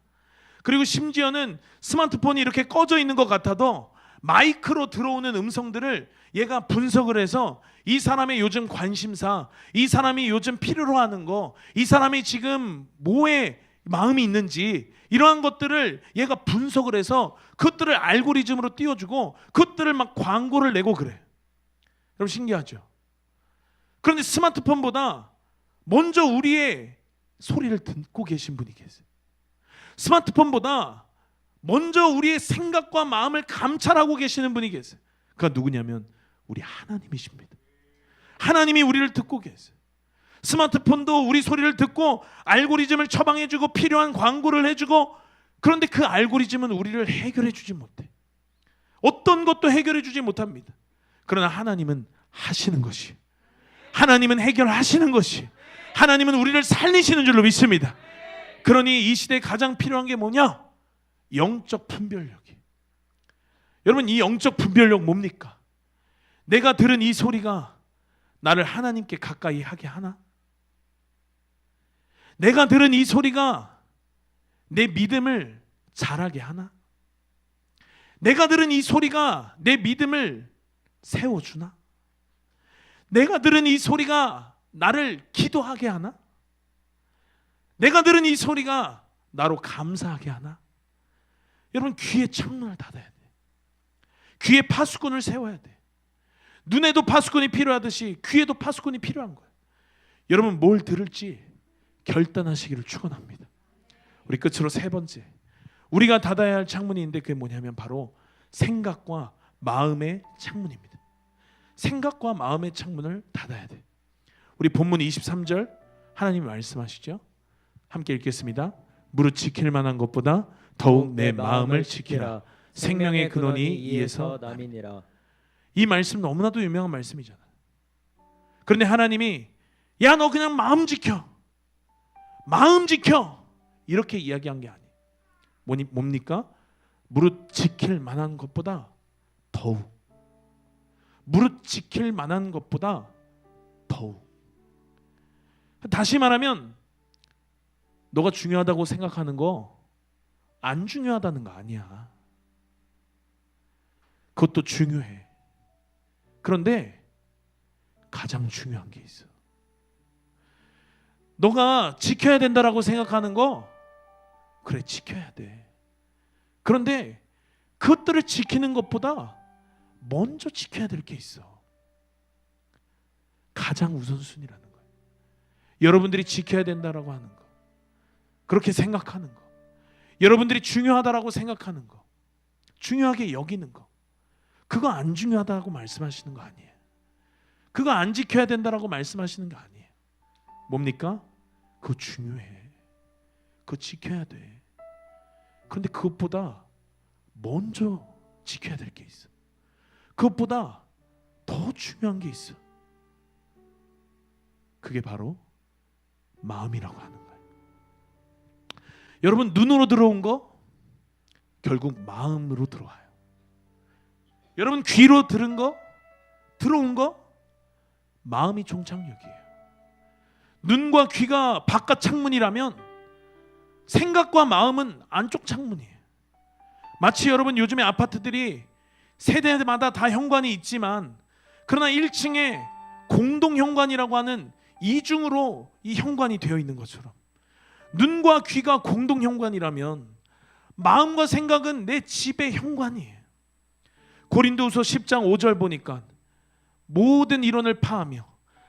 그리고 심지어는 스마트폰이 이렇게 꺼져 있는 것 같아도 마이크로 들어오는 음성들을 얘가 분석을 해서 이 사람의 요즘 관심사, 이 사람이 요즘 필요로 하는 거, 이 사람이 지금 뭐에 마음이 있는지, 이러한 것들을 얘가 분석을 해서 그것들을 알고리즘으로 띄워주고 그것들을 막 광고를 내고 그래. 여러분, 신기하죠? 그런데 스마트폰보다 먼저 우리의 소리를 듣고 계신 분이 계세요. 스마트폰보다 먼저 우리의 생각과 마음을 감찰하고 계시는 분이 계세요. 그가 누구냐면 우리 하나님이십니다. 하나님이 우리를 듣고 계세요. 스마트폰도 우리 소리를 듣고 알고리즘을 처방해주고 필요한 광고를 해주고, 그런데 그 알고리즘은 우리를 해결해주지 못해. 어떤 것도 해결해주지 못합니다. 그러나 하나님은 하시는 것이, 하나님은 해결하시는 것이, 하나님은 우리를 살리시는 줄로 믿습니다. 그러니 이 시대에 가장 필요한 게 뭐냐? 영적 분별력이. 여러분, 이 영적 분별력 뭡니까? 내가 들은 이 소리가 나를 하나님께 가까이 하게 하나? 내가 들은 이 소리가 내 믿음을 자라게 하나? 내가 들은 이 소리가 내 믿음을 세워주나? 내가 들은 이 소리가 나를 기도하게 하나? 내가 들은 이 소리가 나로 감사하게 하나? 여러분, 귀에 창문을 닫아야 돼. 귀에 파수꾼을 세워야 돼. 눈에도 파수꾼이 필요하듯이 귀에도 파수꾼이 필요한 거예요. 여러분, 뭘 들을지 결단하시기를 축원합니다. 우리 끝으로 세 번째, 우리가 닫아야 할 창문이 있는데 그게 뭐냐면 바로 생각과 마음의 창문입니다. 생각과 마음의 창문을 닫아야 돼. 우리 본문 23절 하나님이 말씀하시죠. 함께 읽겠습니다. 무릇 지킬 만한 것보다 더욱 내 마음을 지키라. 생명의 근원이 이에서 남이니라. 이 말씀 너무나도 유명한 말씀이잖아. 그런데 하나님이 야, 너 그냥 마음 지켜, 마음 지켜, 이렇게 이야기한 게 아니에요. 뭡니까? 무릇 지킬 만한 것보다 더욱, 무릇 지킬 만한 것보다 더욱. 다시 말하면 너가 중요하다고 생각하는 거 안 중요하다는 거 아니야. 그것도 중요해. 그런데 가장 중요한 게 있어. 너가 지켜야 된다라고 생각하는 거, 그래, 지켜야 돼. 그런데 그것들을 지키는 것보다 먼저 지켜야 될 게 있어. 가장 우선순위라는 거예요. 여러분들이 지켜야 된다라고 하는 거, 그렇게 생각하는 거, 여러분들이 중요하다라고 생각하는 거, 중요하게 여기는 거, 그거 안 중요하다고 말씀하시는 거 아니에요. 그거 안 지켜야 된다라고 말씀하시는 거 아니에요. 뭡니까? 그거 중요해. 그거 지켜야 돼. 그런데 그것보다 먼저 지켜야 될 게 있어. 그것보다 더 중요한 게 있어. 그게 바로 마음이라고 하는 거예요. 여러분, 눈으로 들어온 거 결국 마음으로 들어와요. 여러분, 귀로 들어온 거 마음이 종착역이에요. 눈과 귀가 바깥 창문이라면 생각과 마음은 안쪽 창문이에요. 마치 여러분, 요즘에 아파트들이 세대마다 다 현관이 있지만 그러나 1층에 공동 현관이라고 하는 이중으로 이 현관이 되어 있는 것처럼, 눈과 귀가 공동 현관이라면 마음과 생각은 내 집의 현관이에요. 고린도후서 10장 5절 보니까 모든 이론을 파하며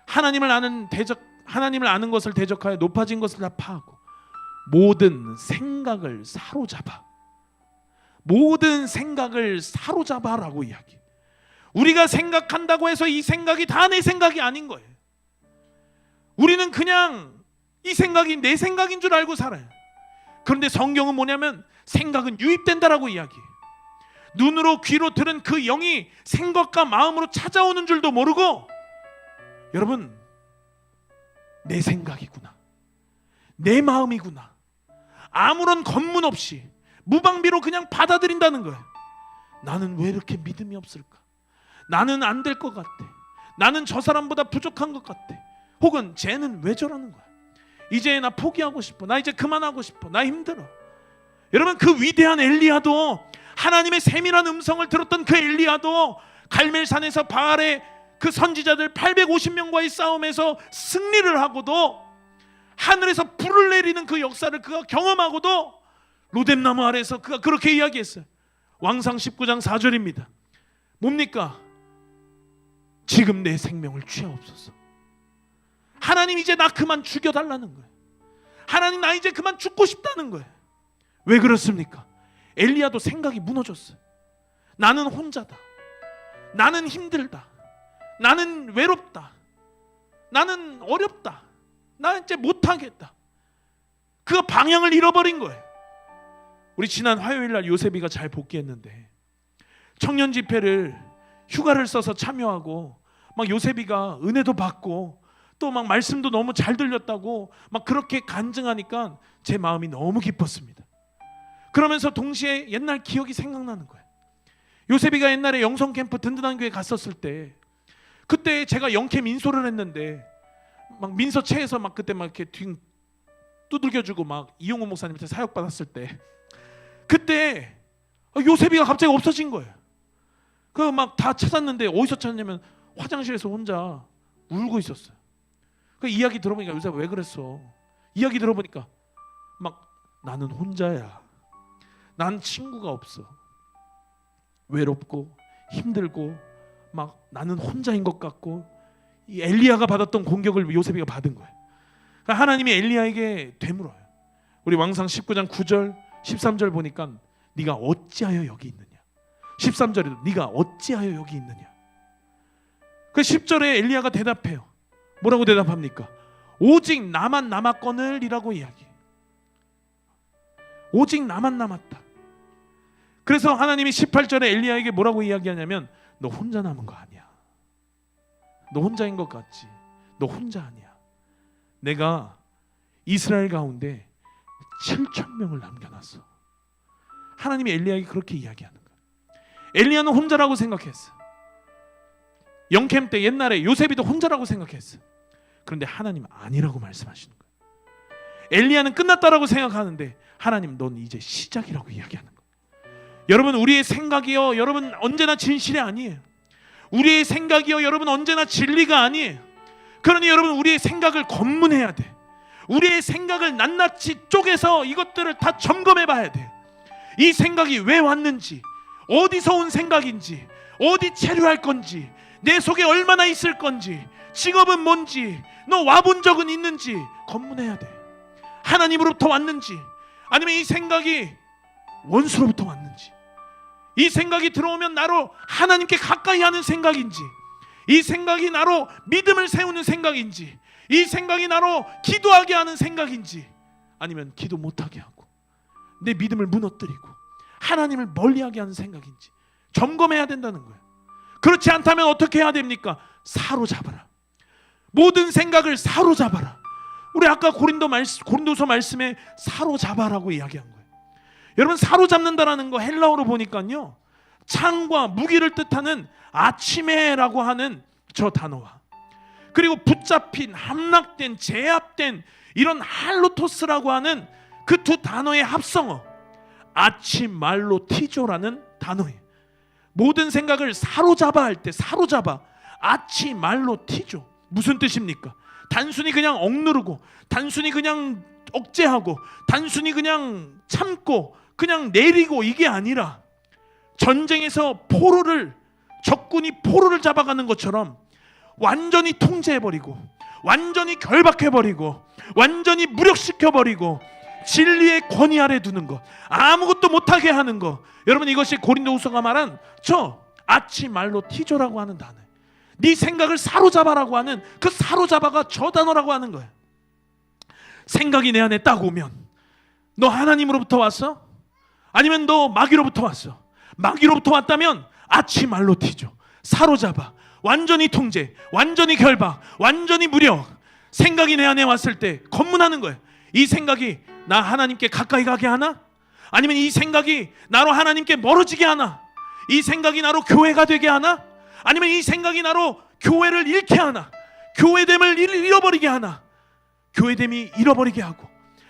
하나님을 아는 것을 대적하여 높아진 것을 다 파하고 모든 생각을 사로잡아. 모든 생각을 사로잡아라고 이야기. 우리가 생각한다고 해서 이 생각이 다 내 생각이 아닌 거예요. 우리는 그냥 이 생각이 내 생각인 줄 알고 살아요. 그런데 성경은 뭐냐면 생각은 유입된다라고 이야기해요. 눈으로 귀로 들은 그 영이 생각과 마음으로 찾아오는 줄도 모르고, 여러분, 내 생각이구나, 내 마음이구나, 아무런 검문 없이 무방비로 그냥 받아들인다는 거예요. 나는 왜 이렇게 믿음이 없을까? 나는 안 될 것 같아. 나는 저 사람보다 부족한 것 같아. 혹은 쟤는 왜 저러는 거야? 이제 나 포기하고 싶어. 나 이제 그만하고 싶어. 나 힘들어. 여러분, 그 위대한 엘리야도, 하나님의 세밀한 음성을 들었던 그 엘리야도 갈멜산에서 바알의 그 선지자들 850명과의 싸움에서 승리를 하고도, 하늘에서 불을 내리는 그 역사를 그가 경험하고도 로뎀나무 아래에서 그가 그렇게 이야기했어요. 왕상 19장 4절입니다. 뭡니까? 지금 내 생명을 취하옵소서. 하나님, 이제 나 그만 죽여달라는 거예요. 하나님, 나 이제 그만 죽고 싶다는 거예요. 왜 그렇습니까? 엘리야도 생각이 무너졌어요. 나는 혼자다. 나는 힘들다. 나는 외롭다. 나는 어렵다. 나 이제 못하겠다. 그 방향을 잃어버린 거예요. 우리 지난 화요일 날 요셉이가 잘 복귀했는데 청년 집회를 휴가를 써서 참여하고 막 요셉이가 은혜도 받고 또 막 말씀도 너무 잘 들렸다고 막 그렇게 간증하니까 제 마음이 너무 기뻤습니다. 그러면서 동시에 옛날 기억이 생각나는 거예요. 요셉이가 옛날에 영성 캠프 든든한 교회 갔었을 때, 그때 제가 영캠 인솔을 했는데 막 민서체에서 막 그때 막 이렇게 뒤 두들겨주고 막 이용호 목사님한테 사역 받았을 때, 그때 요셉이가 갑자기 없어진 거예요. 그 막 다 찾았는데 어디서 찾았냐면 화장실에서 혼자 울고 있었어요. 그 이야기 들어보니까 요셉 왜 그랬어? 이야기 들어보니까 막 나는 혼자야. 난 친구가 없어. 외롭고 힘들고 막 나는 혼자인 것 같고, 이 엘리야가 받았던 공격을 요셉이가 받은 거예요. 그러니까 하나님이 엘리야에게 되물어요. 우리 왕상 19장 9절 13절 보니까 네가 어찌하여 여기 있느냐. 13절에도 네가 어찌하여 여기 있느냐. 그 10절에 엘리야가 대답해요. 뭐라고 대답합니까? 오직 나만 남았거늘 이라고 이야기해요. 오직 나만 남았다. 그래서 하나님이 18절에 엘리야에게 뭐라고 이야기하냐면 너 혼자 남은 거 아니야. 너 혼자인 것 같지. 너 혼자 아니야. 내가 이스라엘 가운데 7,000명을 남겨놨어. 하나님이 엘리야에게 그렇게 이야기하는 거야. 엘리야는 혼자라고 생각했어. 영캠 때 옛날에 요셉이도 혼자라고 생각했어. 그런데 하나님 아니라고 말씀하시는 거예요. 엘리야는 끝났다라고 생각하는데 하나님 넌 이제 시작이라고 이야기하는 거예요. 여러분, 우리의 생각이요 여러분 언제나 진실이 아니에요. 우리의 생각이요 여러분 언제나 진리가 아니에요. 그러니 여러분, 우리의 생각을 검문해야 돼. 우리의 생각을 낱낱이 쪼개서 이것들을 다 점검해 봐야 돼. 이 생각이 왜 왔는지, 어디서 온 생각인지, 어디 체류할 건지, 내 속에 얼마나 있을 건지, 직업은 뭔지, 너 와본 적은 있는지 검문해야 돼. 하나님으로부터 왔는지 아니면 이 생각이 원수로부터 왔는지, 이 생각이 들어오면 나로 하나님께 가까이 하는 생각인지, 이 생각이 나로 믿음을 세우는 생각인지, 이 생각이 나로 기도하게 하는 생각인지 아니면 기도 못하게 하고 내 믿음을 무너뜨리고 하나님을 멀리하게 하는 생각인지 점검해야 된다는 거예요. 그렇지 않다면 어떻게 해야 됩니까? 사로잡아라. 모든 생각을 사로잡아라. 우리 아까 고린도서 말씀에 사로잡아라고 이야기한 거예요. 여러분, 사로잡는다라는 거 헬라어로 보니까요, 창과 무기를 뜻하는 아치메라고 하는 저 단어와, 그리고 붙잡힌, 함락된, 제압된 이런 할로토스라고 하는 그 두 단어의 합성어 아치말로티조라는 단어예요. 모든 생각을 사로잡아 할 때 사로잡아, 아치말로티조, 무슨 뜻입니까? 단순히 그냥 억누르고, 단순히 그냥 억제하고, 단순히 그냥 참고 그냥 내리고, 이게 아니라 전쟁에서 적군이 포로를 잡아가는 것처럼 완전히 통제해버리고, 완전히 결박해버리고, 완전히 무력시켜버리고, 진리의 권위 아래 두는 것, 아무것도 못하게 하는 것. 여러분, 이것이 고린도후서가 말한 저 아치말로티조라고 하는 단어예요. 네 생각을 사로잡아라고 하는 그 사로잡아가 저 단어라고 하는 거예요. 생각이 내 안에 딱 오면, 너 하나님으로부터 왔어? 아니면 너 마귀로부터 왔어? 마귀로부터 왔다면 아치말로티조, 사로잡아, 완전히 통제, 완전히 결박, 완전히 무력. 생각이 내 안에 왔을 때 검문하는 거예요. 이 생각이 나 하나님께 가까이 가게 하나? 아니면 이 생각이 나로 하나님께 멀어지게 하나? 이 생각이 나로 교회가 되게 하나? 아니면 이 생각이 나로 교회를 잃게 하나? 교회됨을 잃어버리게 하나? 교회됨이 잃어버리게 하고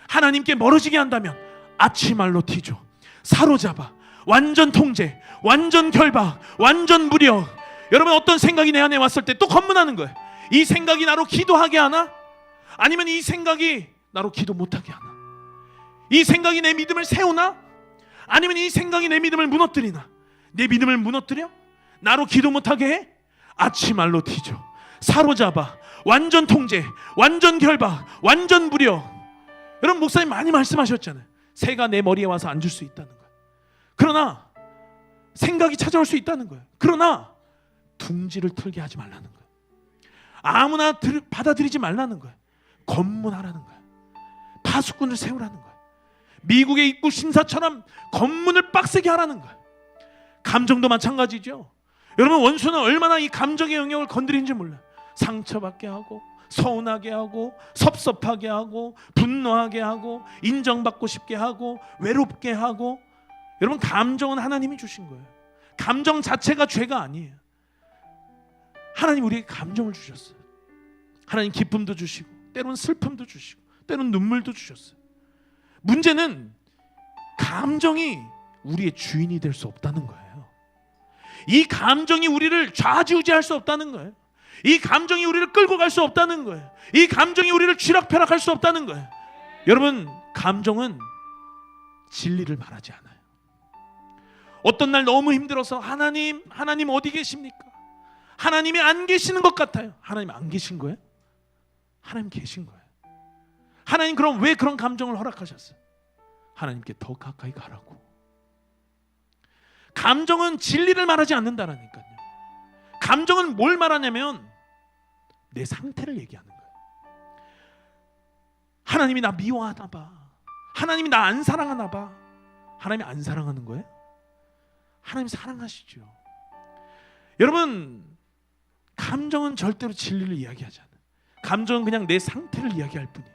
하나님께 멀어지게 한다면 아치말로티조, 사로잡아, 완전 통제, 완전 결박, 완전 무력. 여러분, 어떤 생각이 내 안에 왔을 때 또 검문하는 거예요. 이 생각이 나로 기도하게 하나? 아니면 이 생각이 나로 기도 못하게 하나? 이 생각이 내 믿음을 세우나? 아니면 이 생각이 내 믿음을 무너뜨리나? 내 믿음을 무너뜨려? 나로 기도 못하게 해? 아치말로티조, 사로잡아, 완전 통제, 완전 결박, 완전 무력. 여러분, 목사님 많이 말씀하셨잖아요. 새가 내 머리에 와서 앉을 수 있다는 거예요. 그러나 생각이 찾아올 수 있다는 거예요. 그러나 둥지를 틀게 하지 말라는 거예요. 아무나 받아들이지 말라는 거예요. 검문하라는 거예요. 파수꾼을 세우라는 거예요. 미국의 입국 심사처럼 검문을 빡세게 하라는 거예요. 감정도 마찬가지죠. 여러분, 원수는 얼마나 이 감정의 영역을 건드리는지 몰라요. 상처받게 하고, 서운하게 하고, 섭섭하게 하고, 분노하게 하고, 인정받고 싶게 하고, 외롭게 하고. 여러분, 감정은 하나님이 주신 거예요. 감정 자체가 죄가 아니에요. 하나님 우리에게 감정을 주셨어요. 하나님 기쁨도 주시고, 때로는 슬픔도 주시고, 때로는 눈물도 주셨어요. 문제는 감정이 우리의 주인이 될 수 없다는 거예요. 이 감정이 우리를 좌지우지할 수 없다는 거예요. 이 감정이 우리를 끌고 갈 수 없다는 거예요. 이 감정이 우리를 쥐락펴락할 수 없다는 거예요. 여러분, 감정은 진리를 말하지 않아요. 어떤 날 너무 힘들어서 하나님 어디 계십니까? 하나님이 안 계시는 것 같아요. 하나님 안 계신 거예요? 하나님 계신 거예요. 하나님 그럼 왜 그런 감정을 허락하셨어요? 하나님께 더 가까이 가라고. 감정은 진리를 말하지 않는다라니까요. 감정은 뭘 말하냐면 내 상태를 얘기하는 거예요. 하나님이 나 미워하나 봐. 하나님이 나 안 사랑하나 봐. 하나님이 안 사랑하는 거예요? 하나님 사랑하시죠. 여러분, 감정은 절대로 진리를 이야기하지 않아요. 감정은 그냥 내 상태를 이야기할 뿐이에요.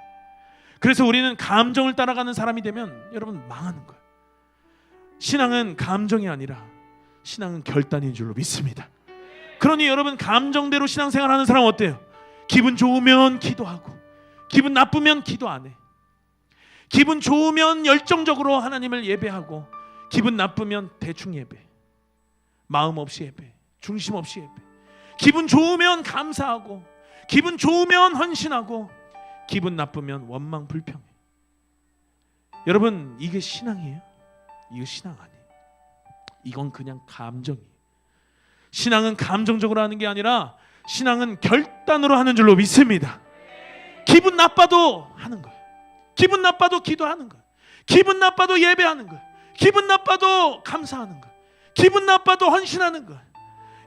그래서 우리는 감정을 따라가는 사람이 되면 여러분 망하는 거예요. 신앙은 감정이 아니라 신앙은 결단인 줄로 믿습니다. 그러니 여러분, 감정대로 신앙생활하는 사람은 어때요? 기분 좋으면 기도하고, 기분 나쁘면 기도 안 해. 기분 좋으면 열정적으로 하나님을 예배하고, 기분 나쁘면 대충 예배, 마음 없이 예배, 중심 없이 예배. 기분 좋으면 감사하고, 기분 좋으면 헌신하고, 기분 나쁘면 원망 불평해. 여러분, 이게 신앙이에요? 이거 신앙 아니에요. 이건 그냥 감정이에요. 신앙은 감정적으로 하는 게 아니라 신앙은 결단으로 하는 줄로 믿습니다. 기분 나빠도 하는 거예요. 기분 나빠도 기도하는 거예요. 기분 나빠도 예배하는 거예요. 기분 나빠도 감사하는 거예요. 기분 나빠도 헌신하는 거예요.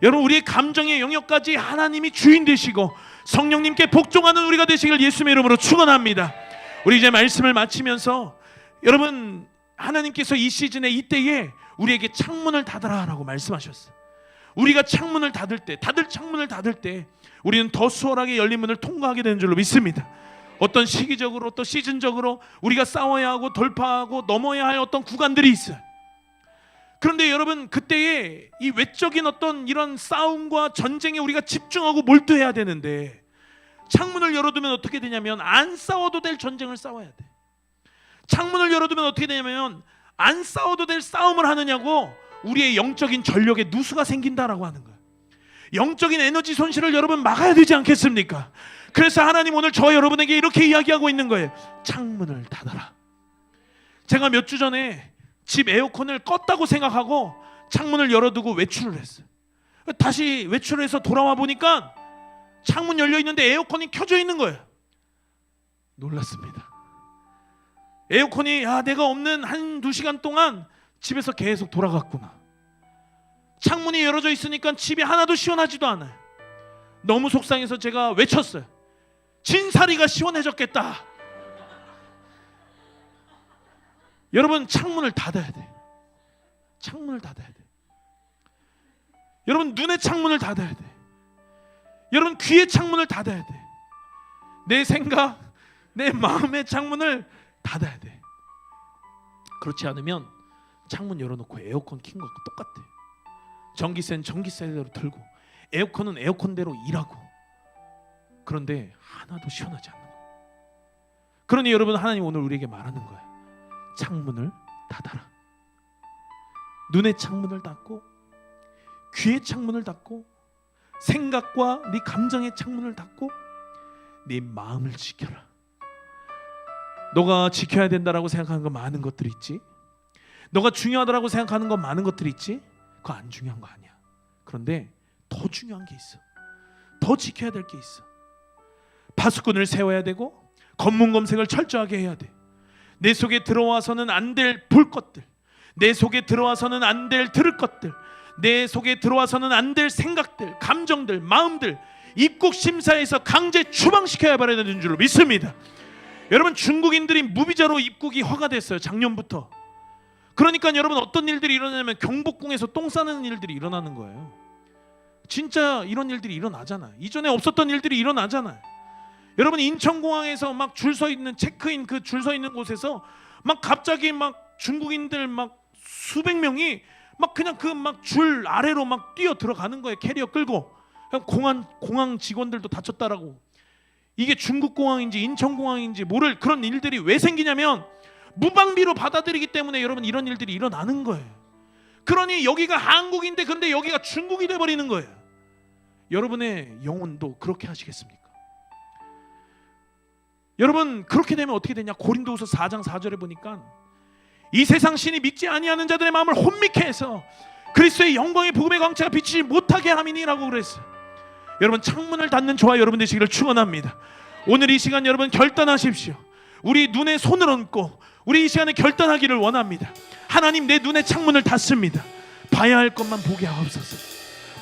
여러분, 우리의 감정의 영역까지 하나님이 주인 되시고 성령님께 복종하는 우리가 되시길 예수님의 이름으로 축원합니다. 우리 이제 말씀을 마치면서 여러분, 하나님께서 이 시즌에 이때에 우리에게 창문을 닫아라라고 말씀하셨어요. 우리가 창문을 닫을 때, 다들 창문을 닫을 때 우리는 더 수월하게 열린 문을 통과하게 되는 줄로 믿습니다. 어떤 시기적으로 또 시즌적으로 우리가 싸워야 하고 돌파하고 넘어야 할 어떤 구간들이 있어요. 그런데 여러분, 그때에 이 외적인 어떤 이런 싸움과 전쟁에 우리가 집중하고 몰두해야 되는데, 창문을 열어두면 어떻게 되냐면 안 싸워도 될 전쟁을 싸워야 돼. 창문을 열어두면 어떻게 되냐면 안 싸워도 될 싸움을 하느냐고 우리의 영적인 전력에 누수가 생긴다라고 하는 거예요. 영적인 에너지 손실을 여러분 막아야 되지 않겠습니까? 그래서 하나님 오늘 저와 여러분에게 이렇게 이야기하고 있는 거예요. 창문을 닫아라. 제가 몇 주 전에 집 에어컨을 껐다고 생각하고 창문을 열어두고 외출을 했어요. 다시 외출해서 돌아와 보니까 창문 열려 있는데 에어컨이 켜져 있는 거예요. 놀랐습니다. 에어컨이 내가 없는 1-2시간 동안 집에서 계속 돌아갔구나. 창문이 열어져 있으니까 집이 하나도 시원하지도 않아요. 너무 속상해서 제가 외쳤어요. 진사리가 시원해졌겠다. 여러분, 창문을 닫아야 돼. 창문을 닫아야 돼. 여러분, 눈의 창문을 닫아야 돼. 여러분, 귀의 창문을 닫아야 돼. 내 생각, 내 마음의 창문을 닫아야 돼. 그렇지 않으면 창문 열어놓고 에어컨 킨 것과 똑같아. 전기세는 전기세대로 들고 에어컨은 에어컨대로 일하고, 그런데 하나도 시원하지 않는 거예요. 그러니 여러분, 하나님 오늘 우리에게 말하는 거예요. 창문을 닫아라. 눈의 창문을 닫고, 귀의 창문을 닫고, 생각과 네 감정의 창문을 닫고, 네 마음을 지켜라. 너가 지켜야 된다라고 생각하는 거 많은 것들이 있지. 너가 중요하다라고 생각하는 거 많은 것들이 있지. 그거 안 중요한 거 아니야. 그런데 더 중요한 게 있어. 더 지켜야 될 게 있어. 파수꾼을 세워야 되고, 검문 검색을 철저하게 해야 돼. 내 속에 들어와서는 안 될 볼 것들, 내 속에 들어와서는 안 될 들을 것들, 내 속에 들어와서는 안 될 생각들, 감정들, 마음들, 입국 심사에서 강제 추방시켜야 되는 줄로 믿습니다. 여러분, 중국인들이 무비자로 입국이 허가됐어요, 작년부터. 그러니까 여러분, 어떤 일들이 일어나냐면 경복궁에서 똥 싸는 일들이 일어나는 거예요. 진짜 이런 일들이 일어나잖아요. 이전에 없었던 일들이 일어나잖아요. 여러분, 인천공항에서 막 줄 서 있는 체크인, 그 줄 서 있는 곳에서 막 갑자기 막 중국인들 막 수백 명이 막 그냥 그 막 줄 아래로 막 뛰어 들어가는 거예요. 캐리어 끌고. 공항 직원들도 다쳤다라고. 이게 중국 공항인지 인천 공항인지 모를 그런 일들이 왜 생기냐면 무방비로 받아들이기 때문에 여러분, 이런 일들이 일어나는 거예요. 그러니 여기가 한국인데 근데 여기가 중국이 돼버리는 거예요. 여러분의 영혼도 그렇게 하시겠습니까? 여러분, 그렇게 되면 어떻게 되냐? 고린도후서 4장 4절에 보니까 이 세상 신이 믿지 아니하는 자들의 마음을 혼미케 해서 그리스도의 영광의 복음의 광채가 비치지 못하게 함이니라고 그랬어요. 여러분, 창문을 닫는 저와 여러분 되시기를 축원합니다. 오늘 이 시간 여러분 결단하십시오. 우리 눈에 손을 얹고 우리 이 시간에 결단하기를 원합니다. 하나님, 내 눈의 창문을 닫습니다. 봐야 할 것만 보게 하옵소서.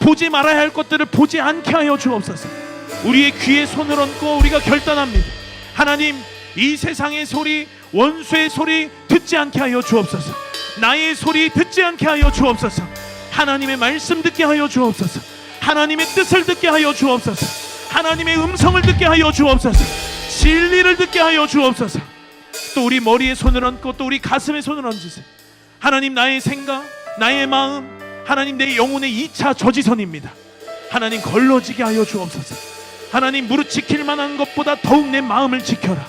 보지 말아야 할 것들을 보지 않게 하여 주옵소서. 우리의 귀에 손을 얹고 우리가 결단합니다. 하나님, 이 세상의 소리, 원수의 소리 듣지 않게 하여 주옵소서. 나의 소리 듣지 않게 하여 주옵소서. 하나님의 말씀 듣게 하여 주옵소서. 하나님의 뜻을 듣게 하여 주옵소서. 하나님의 음성을 듣게 하여 주옵소서. 진리를 듣게 하여 주옵소서. 또 우리 머리에 손을 얹고 또 우리 가슴에 손을 얹으세요. 하나님, 나의 생각, 나의 마음, 하나님 내 영혼의 2차 저지선입니다. 하나님, 걸러지게 하여 주옵소서. 하나님, 무릇 지킬 만한 것보다 더욱 내 마음을 지켜라.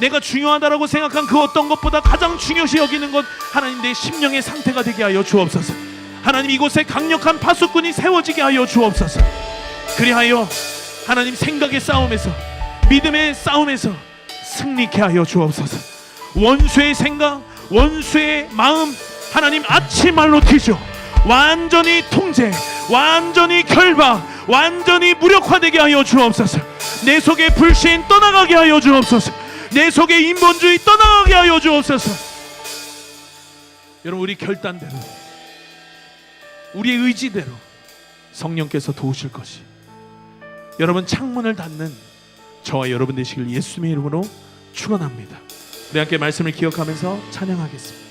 내가 중요하다라고 생각한 그 어떤 것보다 가장 중요시 여기는 것, 하나님 내 심령의 상태가 되게 하여 주옵소서. 하나님, 이곳에 강력한 파수꾼이 세워지게 하여 주옵소서. 그리하여 하나님, 생각의 싸움에서, 믿음의 싸움에서 승리케 하여 주옵소서. 원수의 생각, 원수의 마음, 하나님 아치말로 튀죠. 완전히 통제, 완전히 결박, 완전히 무력화되게 하여 주옵소서. 내 속의 불신 떠나가게 하여 주옵소서. 내 속의 인본주의 떠나가게 하여 주옵소서. 여러분, 우리 결단대로, 우리의 의지대로 성령께서 도우실 것이. 여러분, 창문을 닫는 저와 여러분 되시길 예수님의 이름으로 축원합니다. 우리 함께 말씀을 기억하면서 찬양하겠습니다.